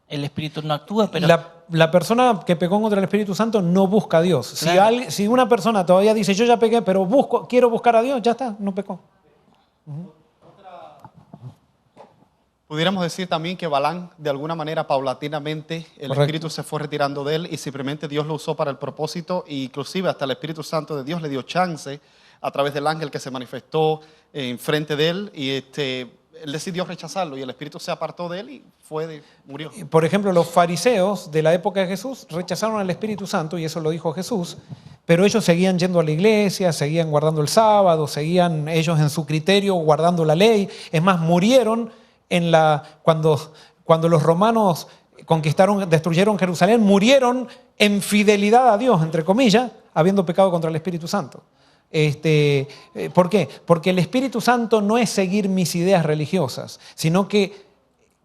el Espíritu no actúa. Pero la persona que pecó contra el Espíritu Santo no busca a Dios. Claro. Si una persona todavía dice, yo ya pequé, pero quiero buscar a Dios, ya está, no pecó. Pudiéramos decir también que Balaam, de alguna manera, paulatinamente, el Espíritu se fue retirando de él y simplemente Dios lo usó para el propósito e inclusive hasta el Espíritu Santo de Dios le dio chance a través del ángel que se manifestó enfrente de él y él decidió rechazarlo y el Espíritu se apartó de él y murió. Por ejemplo, los fariseos de la época de Jesús rechazaron al Espíritu Santo y eso lo dijo Jesús, pero ellos seguían yendo a la iglesia, seguían guardando el sábado, seguían ellos en su criterio guardando la ley. Es más, murieron cuando los romanos destruyeron Jerusalén, murieron en fidelidad a Dios, entre comillas, habiendo pecado contra el Espíritu Santo. ¿Por qué? Porque el Espíritu Santo no es seguir mis ideas religiosas, sino que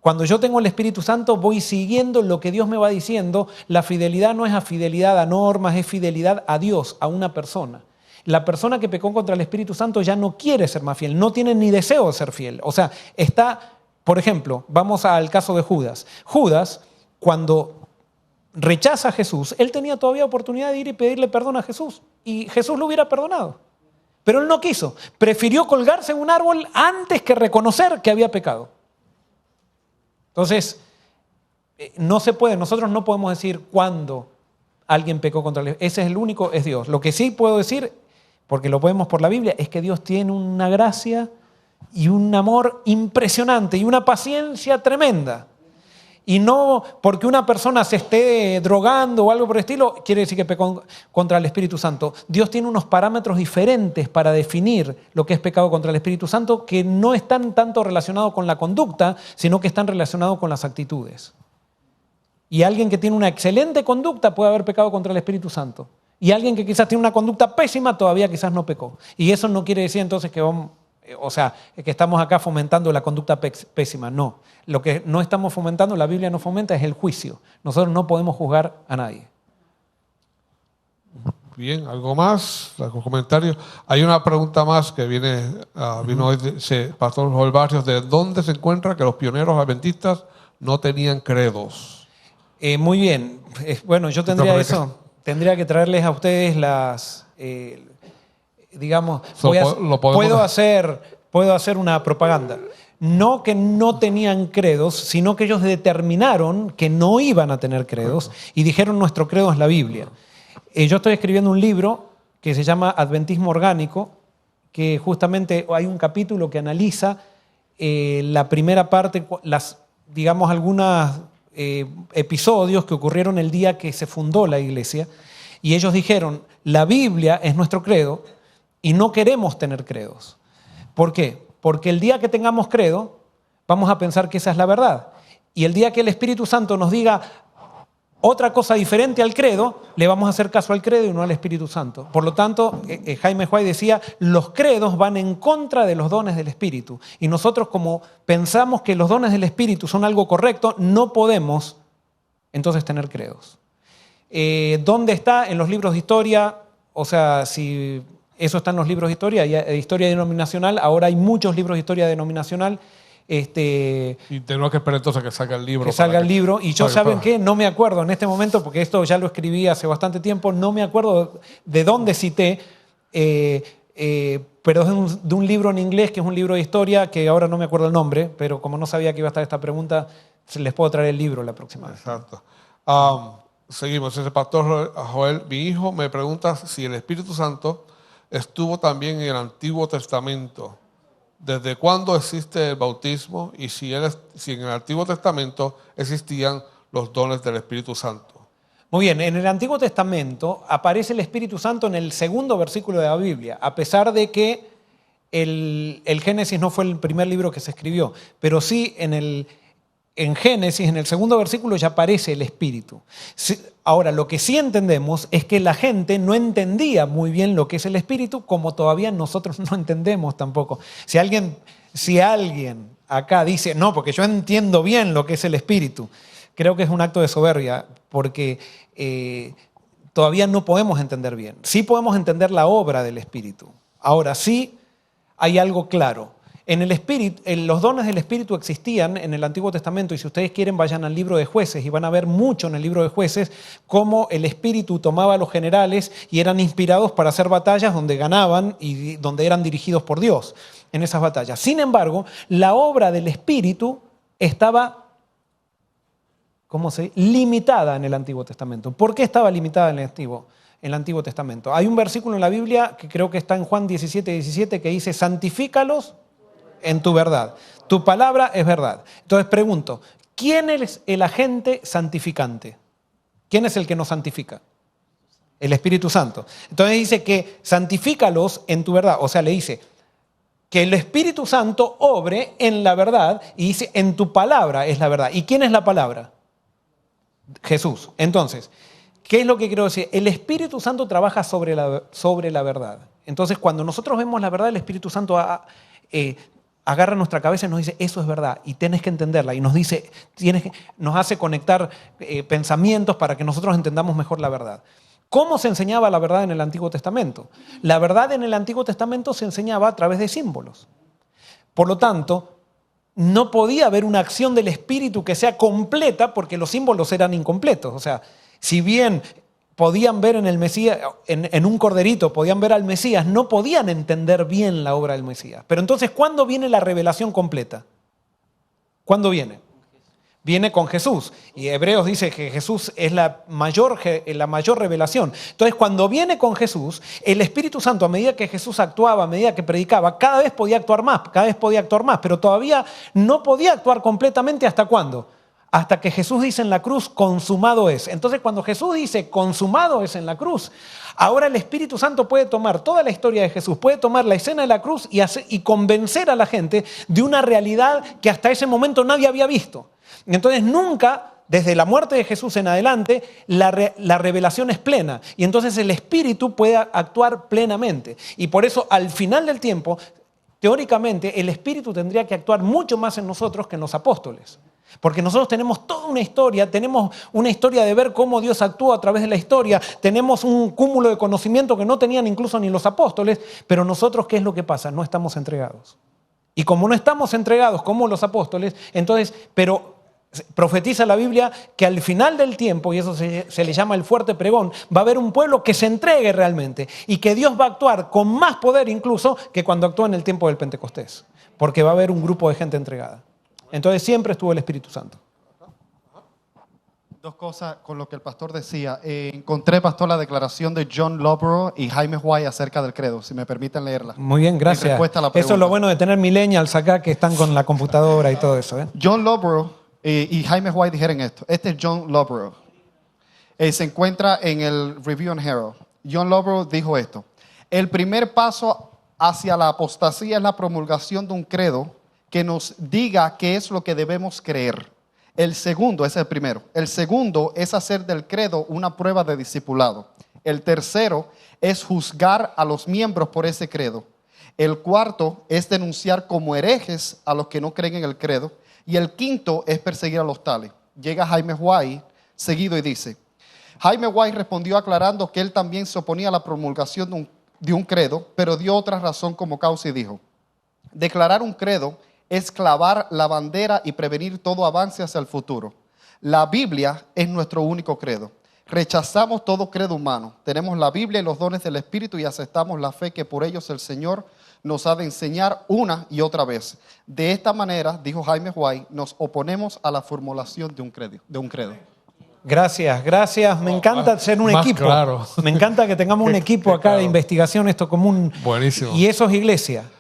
cuando yo tengo el Espíritu Santo voy siguiendo lo que Dios me va diciendo. La fidelidad no es fidelidad a normas, es fidelidad a Dios, a una persona. la persona que pecó contra el Espíritu Santo ya no quiere ser más fiel, no tiene ni deseo de ser fiel. O sea, está, por ejemplo, vamos al caso de Judas. Judas, cuando rechaza a Jesús, él tenía todavía oportunidad de ir y pedirle perdón a Jesús. Y Jesús lo hubiera perdonado. Pero él no quiso. Prefirió colgarse en un árbol antes que reconocer que había pecado. Entonces, no se puede, nosotros no podemos decir cuándo alguien pecó contra el Espíritu. Ese es el único, es Dios. Lo que sí puedo decir, porque lo podemos por la Biblia, es que Dios tiene una gracia y un amor impresionante y una paciencia tremenda. Y no porque una persona se esté drogando o algo por el estilo, quiere decir que pecó contra el Espíritu Santo. Dios tiene unos parámetros diferentes para definir lo que es pecado contra el Espíritu Santo, que no están tanto relacionados con la conducta, sino que están relacionados con las actitudes. Y alguien que tiene una excelente conducta puede haber pecado contra el Espíritu Santo. Y alguien que quizás tiene una conducta pésima todavía quizás no pecó. Y eso no quiere decir entonces que que estamos acá fomentando la conducta pésima. No. Lo que no estamos fomentando, la Biblia no fomenta, es el juicio. Nosotros no podemos juzgar a nadie. Bien, ¿algo más? ¿Algún comentario? Hay una pregunta más que vino hoy, Pastor Joel Barrios, ¿de dónde se encuentra que los pioneros adventistas no tenían credos? Muy bien. Bueno, yo tendría que traerles a ustedes las... digamos, puedo hacer una propaganda. No que no tenían credos, sino que ellos determinaron que no iban a tener credos y dijeron nuestro credo es la Biblia. Yo estoy escribiendo un libro que se llama Adventismo Orgánico, que justamente hay un capítulo que analiza la primera parte, algunos episodios que ocurrieron el día que se fundó la iglesia, y ellos dijeron, la Biblia es nuestro credo, y no queremos tener credos. ¿Por qué? Porque el día que tengamos credo, vamos a pensar que esa es la verdad. Y el día que el Espíritu Santo nos diga otra cosa diferente al credo, le vamos a hacer caso al credo y no al Espíritu Santo. Por lo tanto, Jaime White decía, los credos van en contra de los dones del Espíritu. Y nosotros, como pensamos que los dones del Espíritu son algo correcto, no podemos entonces tener credos. ¿Dónde está? En los libros de historia. O sea, si... Eso está en los libros de historia denominacional. Ahora hay muchos libros de historia denominacional. Y tenemos que esperar entonces que salga el libro. Que salga el libro. Y yo, ¿saben qué? No me acuerdo en este momento, porque esto ya lo escribí hace bastante tiempo, no me acuerdo de dónde cité, pero es de un libro en inglés, que es un libro de historia, que ahora no me acuerdo el nombre, pero como no sabía que iba a estar esta pregunta, les puedo traer el libro la próxima vez. Exacto. Seguimos. Ese Pastor Joel, mi hijo me pregunta si el Espíritu Santo estuvo también en el Antiguo Testamento. ¿Desde cuándo existe el bautismo? Y si en el Antiguo Testamento existían los dones del Espíritu Santo. Muy bien, en el Antiguo Testamento aparece el Espíritu Santo en el segundo versículo de la Biblia, a pesar de que el Génesis no fue el primer libro que se escribió, pero sí en Génesis, en el segundo versículo, ya aparece el Espíritu. Ahora, lo que sí entendemos es que la gente no entendía muy bien lo que es el Espíritu, como todavía nosotros no entendemos tampoco. Si alguien acá dice, no, porque yo entiendo bien lo que es el Espíritu, creo que es un acto de soberbia, porque todavía no podemos entender bien. Sí podemos entender la obra del Espíritu. Ahora, sí hay algo claro. Los dones del Espíritu existían en el Antiguo Testamento, y si ustedes quieren vayan al libro de Jueces y van a ver mucho en el libro de Jueces cómo el Espíritu tomaba a los generales y eran inspirados para hacer batallas donde ganaban y donde eran dirigidos por Dios en esas batallas. Sin embargo, la obra del Espíritu estaba limitada en el Antiguo Testamento. ¿Por qué estaba limitada en el Antiguo Testamento? Hay un versículo en la Biblia que creo que está en Juan 17:17 que dice, santifícalos en tu verdad. Tu palabra es verdad. Entonces pregunto, ¿quién es el agente santificante? ¿Quién es el que nos santifica? El Espíritu Santo. Entonces dice que santifícalos en tu verdad. O sea, le dice que el Espíritu Santo obre en la verdad y dice en tu palabra es la verdad. ¿Y quién es la palabra? Jesús. Entonces, ¿qué es lo que quiero decir? El Espíritu Santo trabaja sobre la verdad. Entonces, cuando nosotros vemos la verdad, el Espíritu Santo agarra nuestra cabeza y nos dice, eso es verdad, y tienes que entenderla. Y nos dice, nos hace conectar pensamientos para que nosotros entendamos mejor la verdad. ¿Cómo se enseñaba la verdad en el Antiguo Testamento? La verdad en el Antiguo Testamento se enseñaba a través de símbolos. Por lo tanto, no podía haber una acción del Espíritu que sea completa porque los símbolos eran incompletos. O sea, si bien podían ver en el Mesías, en un corderito, podían ver al Mesías, no podían entender bien la obra del Mesías. Pero entonces, ¿cuándo viene la revelación completa? ¿Cuándo viene? Viene con Jesús. Y Hebreos dice que Jesús es la mayor revelación. Entonces, cuando viene con Jesús, el Espíritu Santo, a medida que Jesús actuaba, a medida que predicaba, cada vez podía actuar más, pero todavía no podía actuar completamente. ¿Hasta cuándo? Hasta que Jesús dice en la cruz, consumado es. Entonces, cuando Jesús dice, consumado es en la cruz, ahora el Espíritu Santo puede tomar toda la historia de Jesús, puede tomar la escena de la cruz y convencer a la gente de una realidad que hasta ese momento nadie había visto. Entonces nunca, desde la muerte de Jesús en adelante, la revelación es plena. Y entonces el Espíritu puede actuar plenamente. Y por eso al final del tiempo, teóricamente, el Espíritu tendría que actuar mucho más en nosotros que en los apóstoles. Porque nosotros tenemos toda una historia, tenemos una historia de ver cómo Dios actúa a través de la historia, tenemos un cúmulo de conocimiento que no tenían incluso ni los apóstoles, pero nosotros, ¿qué es lo que pasa? No estamos entregados. Y como no estamos entregados como los apóstoles, entonces, pero profetiza la Biblia que al final del tiempo, y eso se le llama el fuerte pregón, va a haber un pueblo que se entregue realmente y que Dios va a actuar con más poder incluso que cuando actuó en el tiempo del Pentecostés, porque va a haber un grupo de gente entregada. Entonces siempre estuvo el Espíritu Santo. Dos cosas con lo que el pastor decía. Encontré, pastor, la declaración de John Lobrow y Jaime White acerca del credo, si me permiten leerla. Muy bien, gracias. Eso es lo bueno de tener millennials acá que están con la computadora y todo eso. John Lobrow y Jaime White dijeron esto. Este es John Lobrow. Se encuentra en el Review and Herald. John Lobrow dijo esto. El primer paso hacia la apostasía es la promulgación de un credo que nos diga qué es lo que debemos creer. El segundo, ese es el primero. El segundo es hacer del credo una prueba de discipulado. El tercero es juzgar a los miembros por ese credo. El cuarto es denunciar como herejes a los que no creen en el credo. Y el quinto es perseguir a los tales. Llega Jaime White seguido y dice, Jaime White respondió aclarando que él también se oponía a la promulgación de un credo, pero dio otra razón como causa y dijo, declarar un credo es clavar la bandera y prevenir todo avance hacia el futuro. La Biblia es nuestro único credo. Rechazamos todo credo humano. Tenemos la Biblia y los dones del Espíritu y aceptamos la fe que por ellos el Señor nos ha de enseñar una y otra vez. De esta manera, dijo Jaime White, nos oponemos a la formulación de un credo. Gracias, gracias. Me encanta ser un equipo. Claro. Me encanta que tengamos un equipo acá de investigación, esto común. Buenísimo. Y eso es iglesia.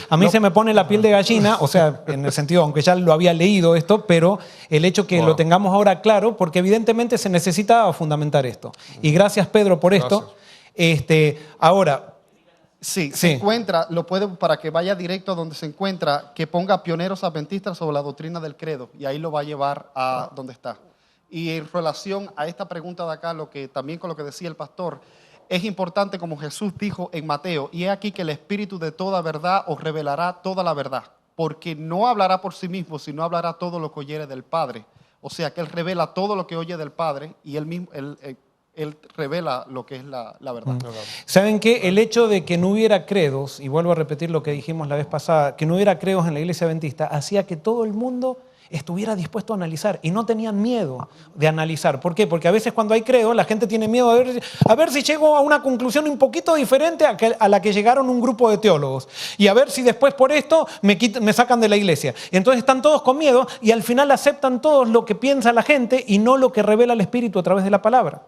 A mí se me pone la piel de gallina, o sea, en el sentido, aunque ya lo había leído esto, pero el hecho que lo tengamos ahora claro, porque evidentemente se necesitaba fundamentar esto. Y gracias, Pedro, por esto. Ahora. Sí, se encuentra, lo puede, para que vaya directo a donde se encuentra, que ponga pioneros adventistas sobre la doctrina del credo, y ahí lo va a llevar a donde está. Y en relación a esta pregunta de acá, también con lo que decía el pastor, es importante como Jesús dijo en Mateo, y he aquí que el Espíritu de toda verdad os revelará toda la verdad, porque no hablará por sí mismo, sino hablará todo lo que oyere del Padre. O sea que Él revela todo lo que oye del Padre y Él mismo, Él revela lo que es la verdad. ¿Saben qué? El hecho de que no hubiera credos, y vuelvo a repetir lo que dijimos la vez pasada, que no hubiera credos en la iglesia adventista, hacía que todo el mundo estuviera dispuesto a analizar y no tenían miedo de analizar. ¿Por qué? Porque a veces cuando hay credo, la gente tiene miedo a ver si llego a una conclusión un poquito diferente a la que llegaron un grupo de teólogos y a ver si después por esto me sacan de la iglesia. Entonces están todos con miedo y al final aceptan todos lo que piensa la gente y no lo que revela el Espíritu a través de la palabra.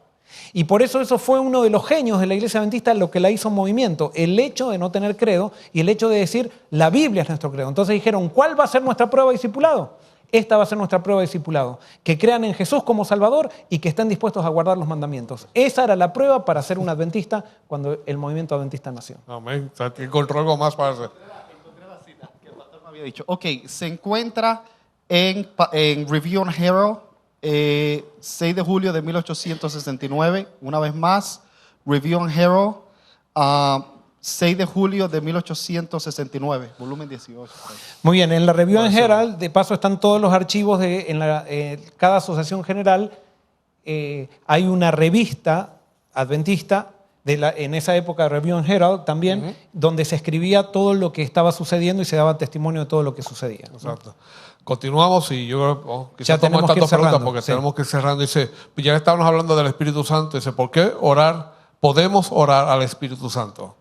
Y por eso fue uno de los genios de la iglesia adventista, lo que la hizo movimiento, el hecho de no tener credo y el hecho de decir la Biblia es nuestro credo. Entonces dijeron, ¿cuál va a ser nuestra prueba de discipulado? Esta va a ser nuestra prueba de discipulado, que crean en Jesús como Salvador y que estén dispuestos a guardar los mandamientos. Esa era la prueba para ser un adventista cuando el movimiento adventista nació. Amén. O sea, encontró algo más para hacer. Encontré la cita que el pastor me había dicho. Ok, se encuentra en Review and Herald, 6 de julio de 1869. Una vez más, Review and Herald, 6 de julio de 1869, volumen 18. Muy bien, en la Review and Herald, de paso están todos los archivos en cada asociación general. Hay una revista adventista, en esa época Review and Herald también, donde se escribía todo lo que estaba sucediendo y se daba testimonio de todo lo que sucedía. Exacto. Continuamos y yo creo que Ya tenemos que ir cerrando, porque sí. tenemos que ir cerrando. Dice, ya estábamos hablando del Espíritu Santo. Dice, ¿por qué orar? Podemos orar al Espíritu Santo.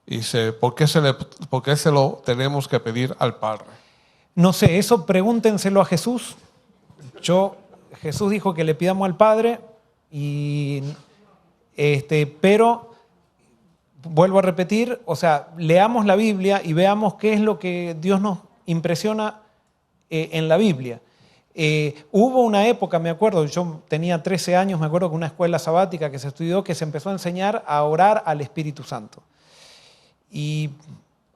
Dice, ¿por qué se lo tenemos que pedir al Padre? No sé, eso pregúntenselo a Jesús. Jesús dijo que le pidamos al Padre, pero vuelvo a repetir, o sea, leamos la Biblia y veamos qué es lo que Dios nos impresiona en la Biblia. Hubo una época, me acuerdo, yo tenía 13 años, me acuerdo que una escuela sabática que se estudió, que se empezó a enseñar a orar al Espíritu Santo. Y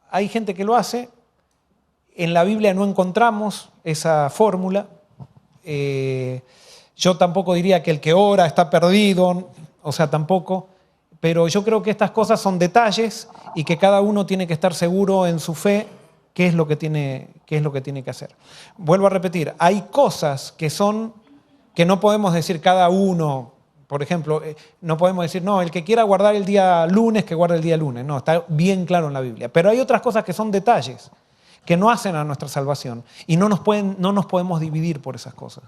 hay gente que lo hace. En la Biblia no encontramos esa fórmula. Yo tampoco diría que el que ora está perdido, o sea, tampoco. Pero yo creo que estas cosas son detalles y que cada uno tiene que estar seguro en su fe qué es lo que tiene que hacer. Vuelvo a repetir, hay cosas que no podemos decir cada uno. Por ejemplo, no podemos decir, no, el que quiera guardar el día lunes, que guarde el día lunes. No, está bien claro en la Biblia. Pero hay otras cosas que son detalles, que no hacen a nuestra salvación. Y no nos podemos dividir por esas cosas.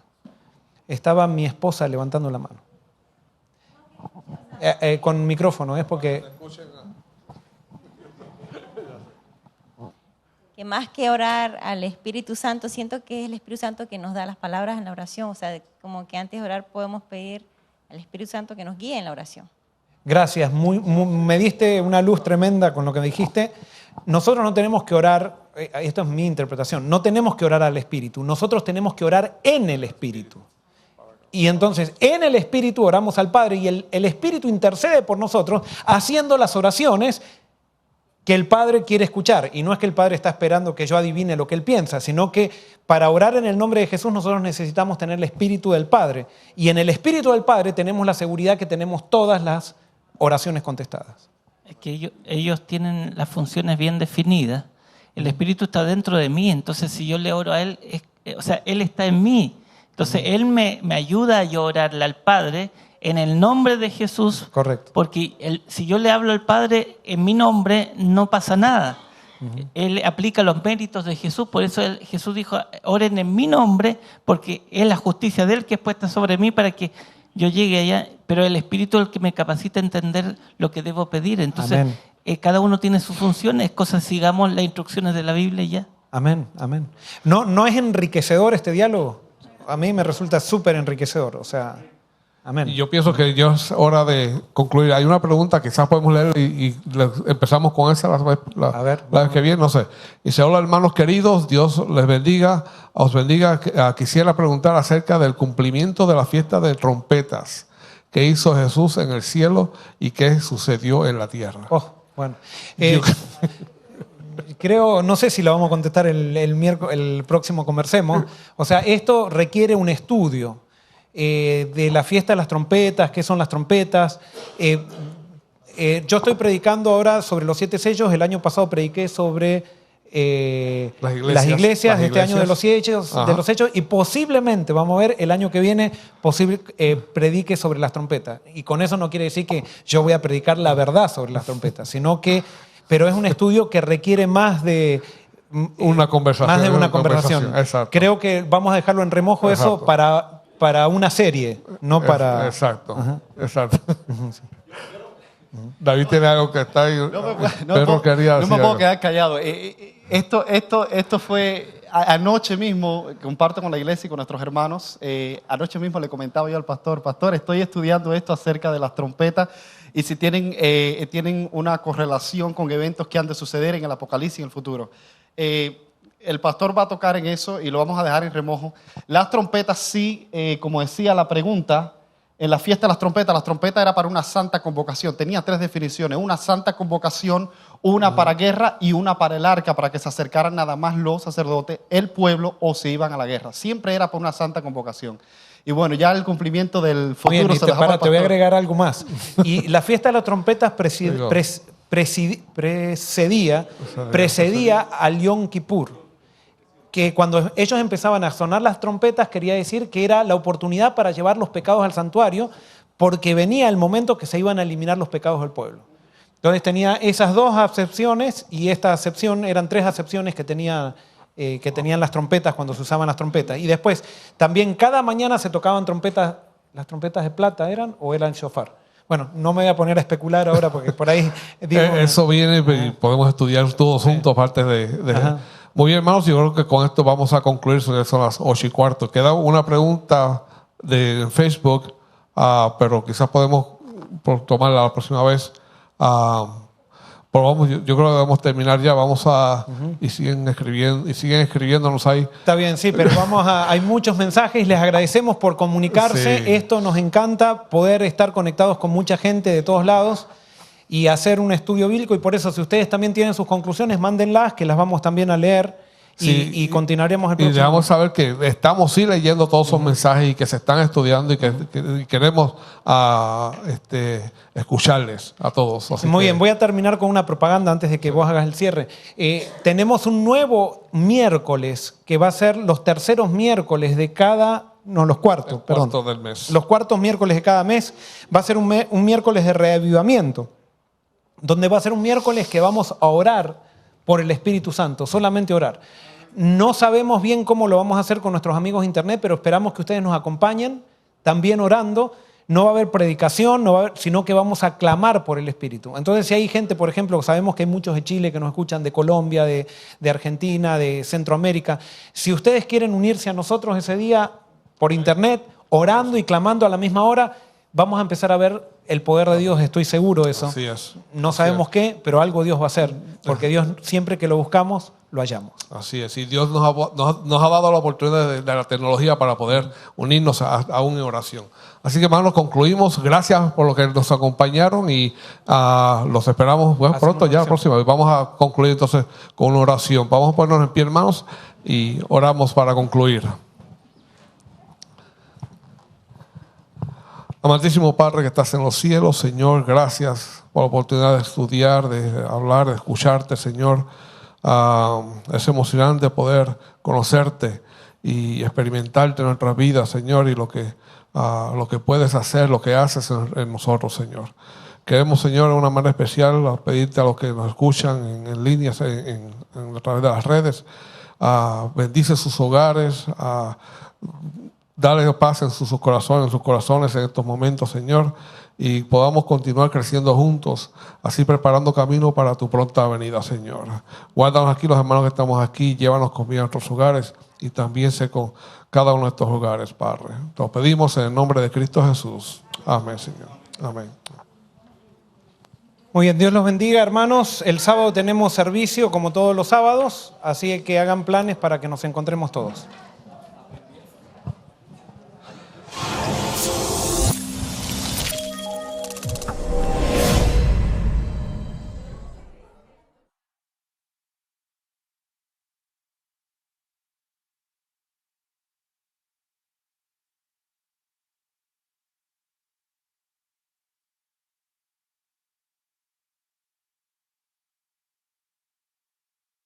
Estaba mi esposa levantando la mano. Con micrófono, es porque... Que más que orar al Espíritu Santo, siento que es el Espíritu Santo que nos da las palabras en la oración. O sea, como que antes de orar podemos pedir al Espíritu Santo que nos guíe en la oración. Gracias, me diste una luz tremenda con lo que me dijiste. Nosotros no tenemos que orar, esto es mi interpretación, no tenemos que orar al Espíritu, nosotros tenemos que orar en el Espíritu. Y entonces en el Espíritu oramos al Padre y el Espíritu intercede por nosotros haciendo las oraciones que el Padre quiere escuchar. Y no es que el Padre está esperando que yo adivine lo que Él piensa, sino que para orar en el nombre de Jesús nosotros necesitamos tener el Espíritu del Padre. Y en el Espíritu del Padre tenemos la seguridad que tenemos todas las oraciones contestadas. Es que ellos tienen las funciones bien definidas. El Espíritu está dentro de mí, entonces si yo le oro a Él, Él está en mí. Entonces Él me ayuda a yo orarle al Padre en el nombre de Jesús. Correcto. Porque si yo le hablo al Padre en mi nombre, no pasa nada. Él aplica los méritos de Jesús, por eso Jesús dijo, oren en mi nombre, porque es la justicia de Él que es puesta sobre mí para que yo llegue allá, pero el Espíritu es el que me capacita a entender lo que debo pedir. Entonces, cada uno tiene sus funciones, cosas, sigamos las instrucciones de la Biblia y ya. Amén, amén. ¿No es enriquecedor este diálogo? A mí me resulta súper enriquecedor, o sea... Amén. Yo pienso que ya es hora de concluir. Hay una pregunta, quizás podemos leer y empezamos con esa la vez que viene, no sé. Dice, hola hermanos queridos, Dios les bendiga, os bendiga. Quisiera preguntar acerca del cumplimiento de la fiesta de trompetas que hizo Jesús en el cielo y qué sucedió en la tierra. Bueno. Creo, no sé si lo vamos a contestar el próximo Conversemos. O sea, esto requiere un estudio. De la fiesta de las trompetas, qué son las trompetas. Yo estoy predicando ahora sobre los 7 sellos. El año pasado prediqué sobre las iglesias, este año de los hechos, y posiblemente, vamos a ver, el año que viene predique sobre las trompetas. Y con eso no quiere decir que yo voy a predicar la verdad sobre las trompetas, pero es un estudio que requiere más de una conversación. Más de una conversación. Exacto. Creo que vamos a dejarlo en remojo. Exacto. Eso para una serie, no para... Exacto, exacto. David tiene algo que está ahí. No me puedo quedar callado. Esto fue anoche mismo, comparto con la iglesia y con nuestros hermanos. Anoche mismo le comentaba yo al pastor, estoy estudiando esto acerca de las trompetas y si tienen una correlación con eventos que han de suceder en el Apocalipsis en el futuro. El pastor va a tocar en eso y lo vamos a dejar en remojo. Las trompetas sí, como decía la pregunta, en la fiesta de las trompetas era para una santa convocación. Tenía 3 definiciones, una santa convocación, una para guerra y una para el arca, para que se acercaran nada más los sacerdotes, el pueblo o se iban a la guerra. Siempre era para una santa convocación. Y bueno, ya el cumplimiento del futuro bien, se dejaba al pastor. Te voy a agregar algo más. Y la fiesta de las trompetas precedía al Yom Kippur. Que cuando ellos empezaban a sonar las trompetas quería decir que era la oportunidad para llevar los pecados al santuario porque venía el momento que se iban a eliminar los pecados del pueblo. Entonces tenía esas dos acepciones y esta acepción eran 3 acepciones que tenían las trompetas cuando se usaban las trompetas. Y después también cada mañana se tocaban trompetas, las trompetas de plata eran o eran shofar. Bueno, no me voy a poner a especular ahora porque por ahí... digo, eso viene y podemos estudiar todos juntos aparte de... Muy bien, hermanos, yo creo que con esto vamos a concluir, son las 8:15. Queda una pregunta de Facebook, pero quizás podemos tomarla la próxima vez. Pero vamos, yo creo que debemos terminar ya. Vamos a y siguen escribiéndonos ahí. Está bien, sí, pero hay muchos mensajes. Les agradecemos por comunicarse. Sí. Esto nos encanta, poder estar conectados con mucha gente de todos lados y hacer un estudio bíblico. Y por eso, si ustedes también tienen sus conclusiones, mándenlas, que las vamos también a leer. Y continuaremos el próximo. Y debemos saber que estamos sí leyendo todos esos mensajes y que se están estudiando y que queremos escucharles a todos. Así Muy bien, voy a terminar con una propaganda antes de que vos hagas el cierre. Tenemos un nuevo miércoles que va a ser los terceros miércoles de los cuartos, perdón. Del mes. Los cuartos miércoles de cada mes va a ser un miércoles de reavivamiento, donde va a ser un miércoles que vamos a orar por el Espíritu Santo, solamente orar. No sabemos bien cómo lo vamos a hacer con nuestros amigos de internet, pero esperamos que ustedes nos acompañen también orando. No va a haber predicación, sino que vamos a clamar por el Espíritu. Entonces, si hay gente, por ejemplo, sabemos que hay muchos de Chile que nos escuchan, de Colombia, de Argentina, de Centroamérica. Si ustedes quieren unirse a nosotros ese día por internet, orando y clamando a la misma hora, vamos a empezar a ver el poder de Dios, estoy seguro de eso. Así es. No sabemos qué, pero algo Dios va a hacer, porque Dios siempre que lo buscamos, lo hallamos. Así es, y Dios nos ha dado la oportunidad de la tecnología para poder unirnos aún en oración. Así que, hermanos, concluimos. Gracias por lo que nos acompañaron y los esperamos pronto, ya la próxima. Vamos a concluir entonces con una oración. Vamos a ponernos en pie, hermanos, y oramos para concluir. Amantísimo Padre que estás en los cielos, Señor, gracias por la oportunidad de estudiar, de hablar, de escucharte, Señor. Es emocionante poder conocerte y experimentarte en nuestras vidas, Señor, y lo que puedes hacer, lo que haces en nosotros, Señor. Queremos, Señor, de una manera especial pedirte a los que nos escuchan en línea, a través de las redes, bendice sus hogares, dale paz en sus corazones en estos momentos, Señor, y podamos continuar creciendo juntos, así preparando camino para tu pronta venida, Señor. Guárdanos aquí los hermanos que estamos aquí, llévanos con bien a nuestros hogares y también sé con cada uno de estos hogares, Padre. Te lo pedimos en el nombre de Cristo Jesús. Amén, Señor. Amén. Muy bien, Dios los bendiga, hermanos. El sábado tenemos servicio como todos los sábados, así que hagan planes para que nos encontremos todos.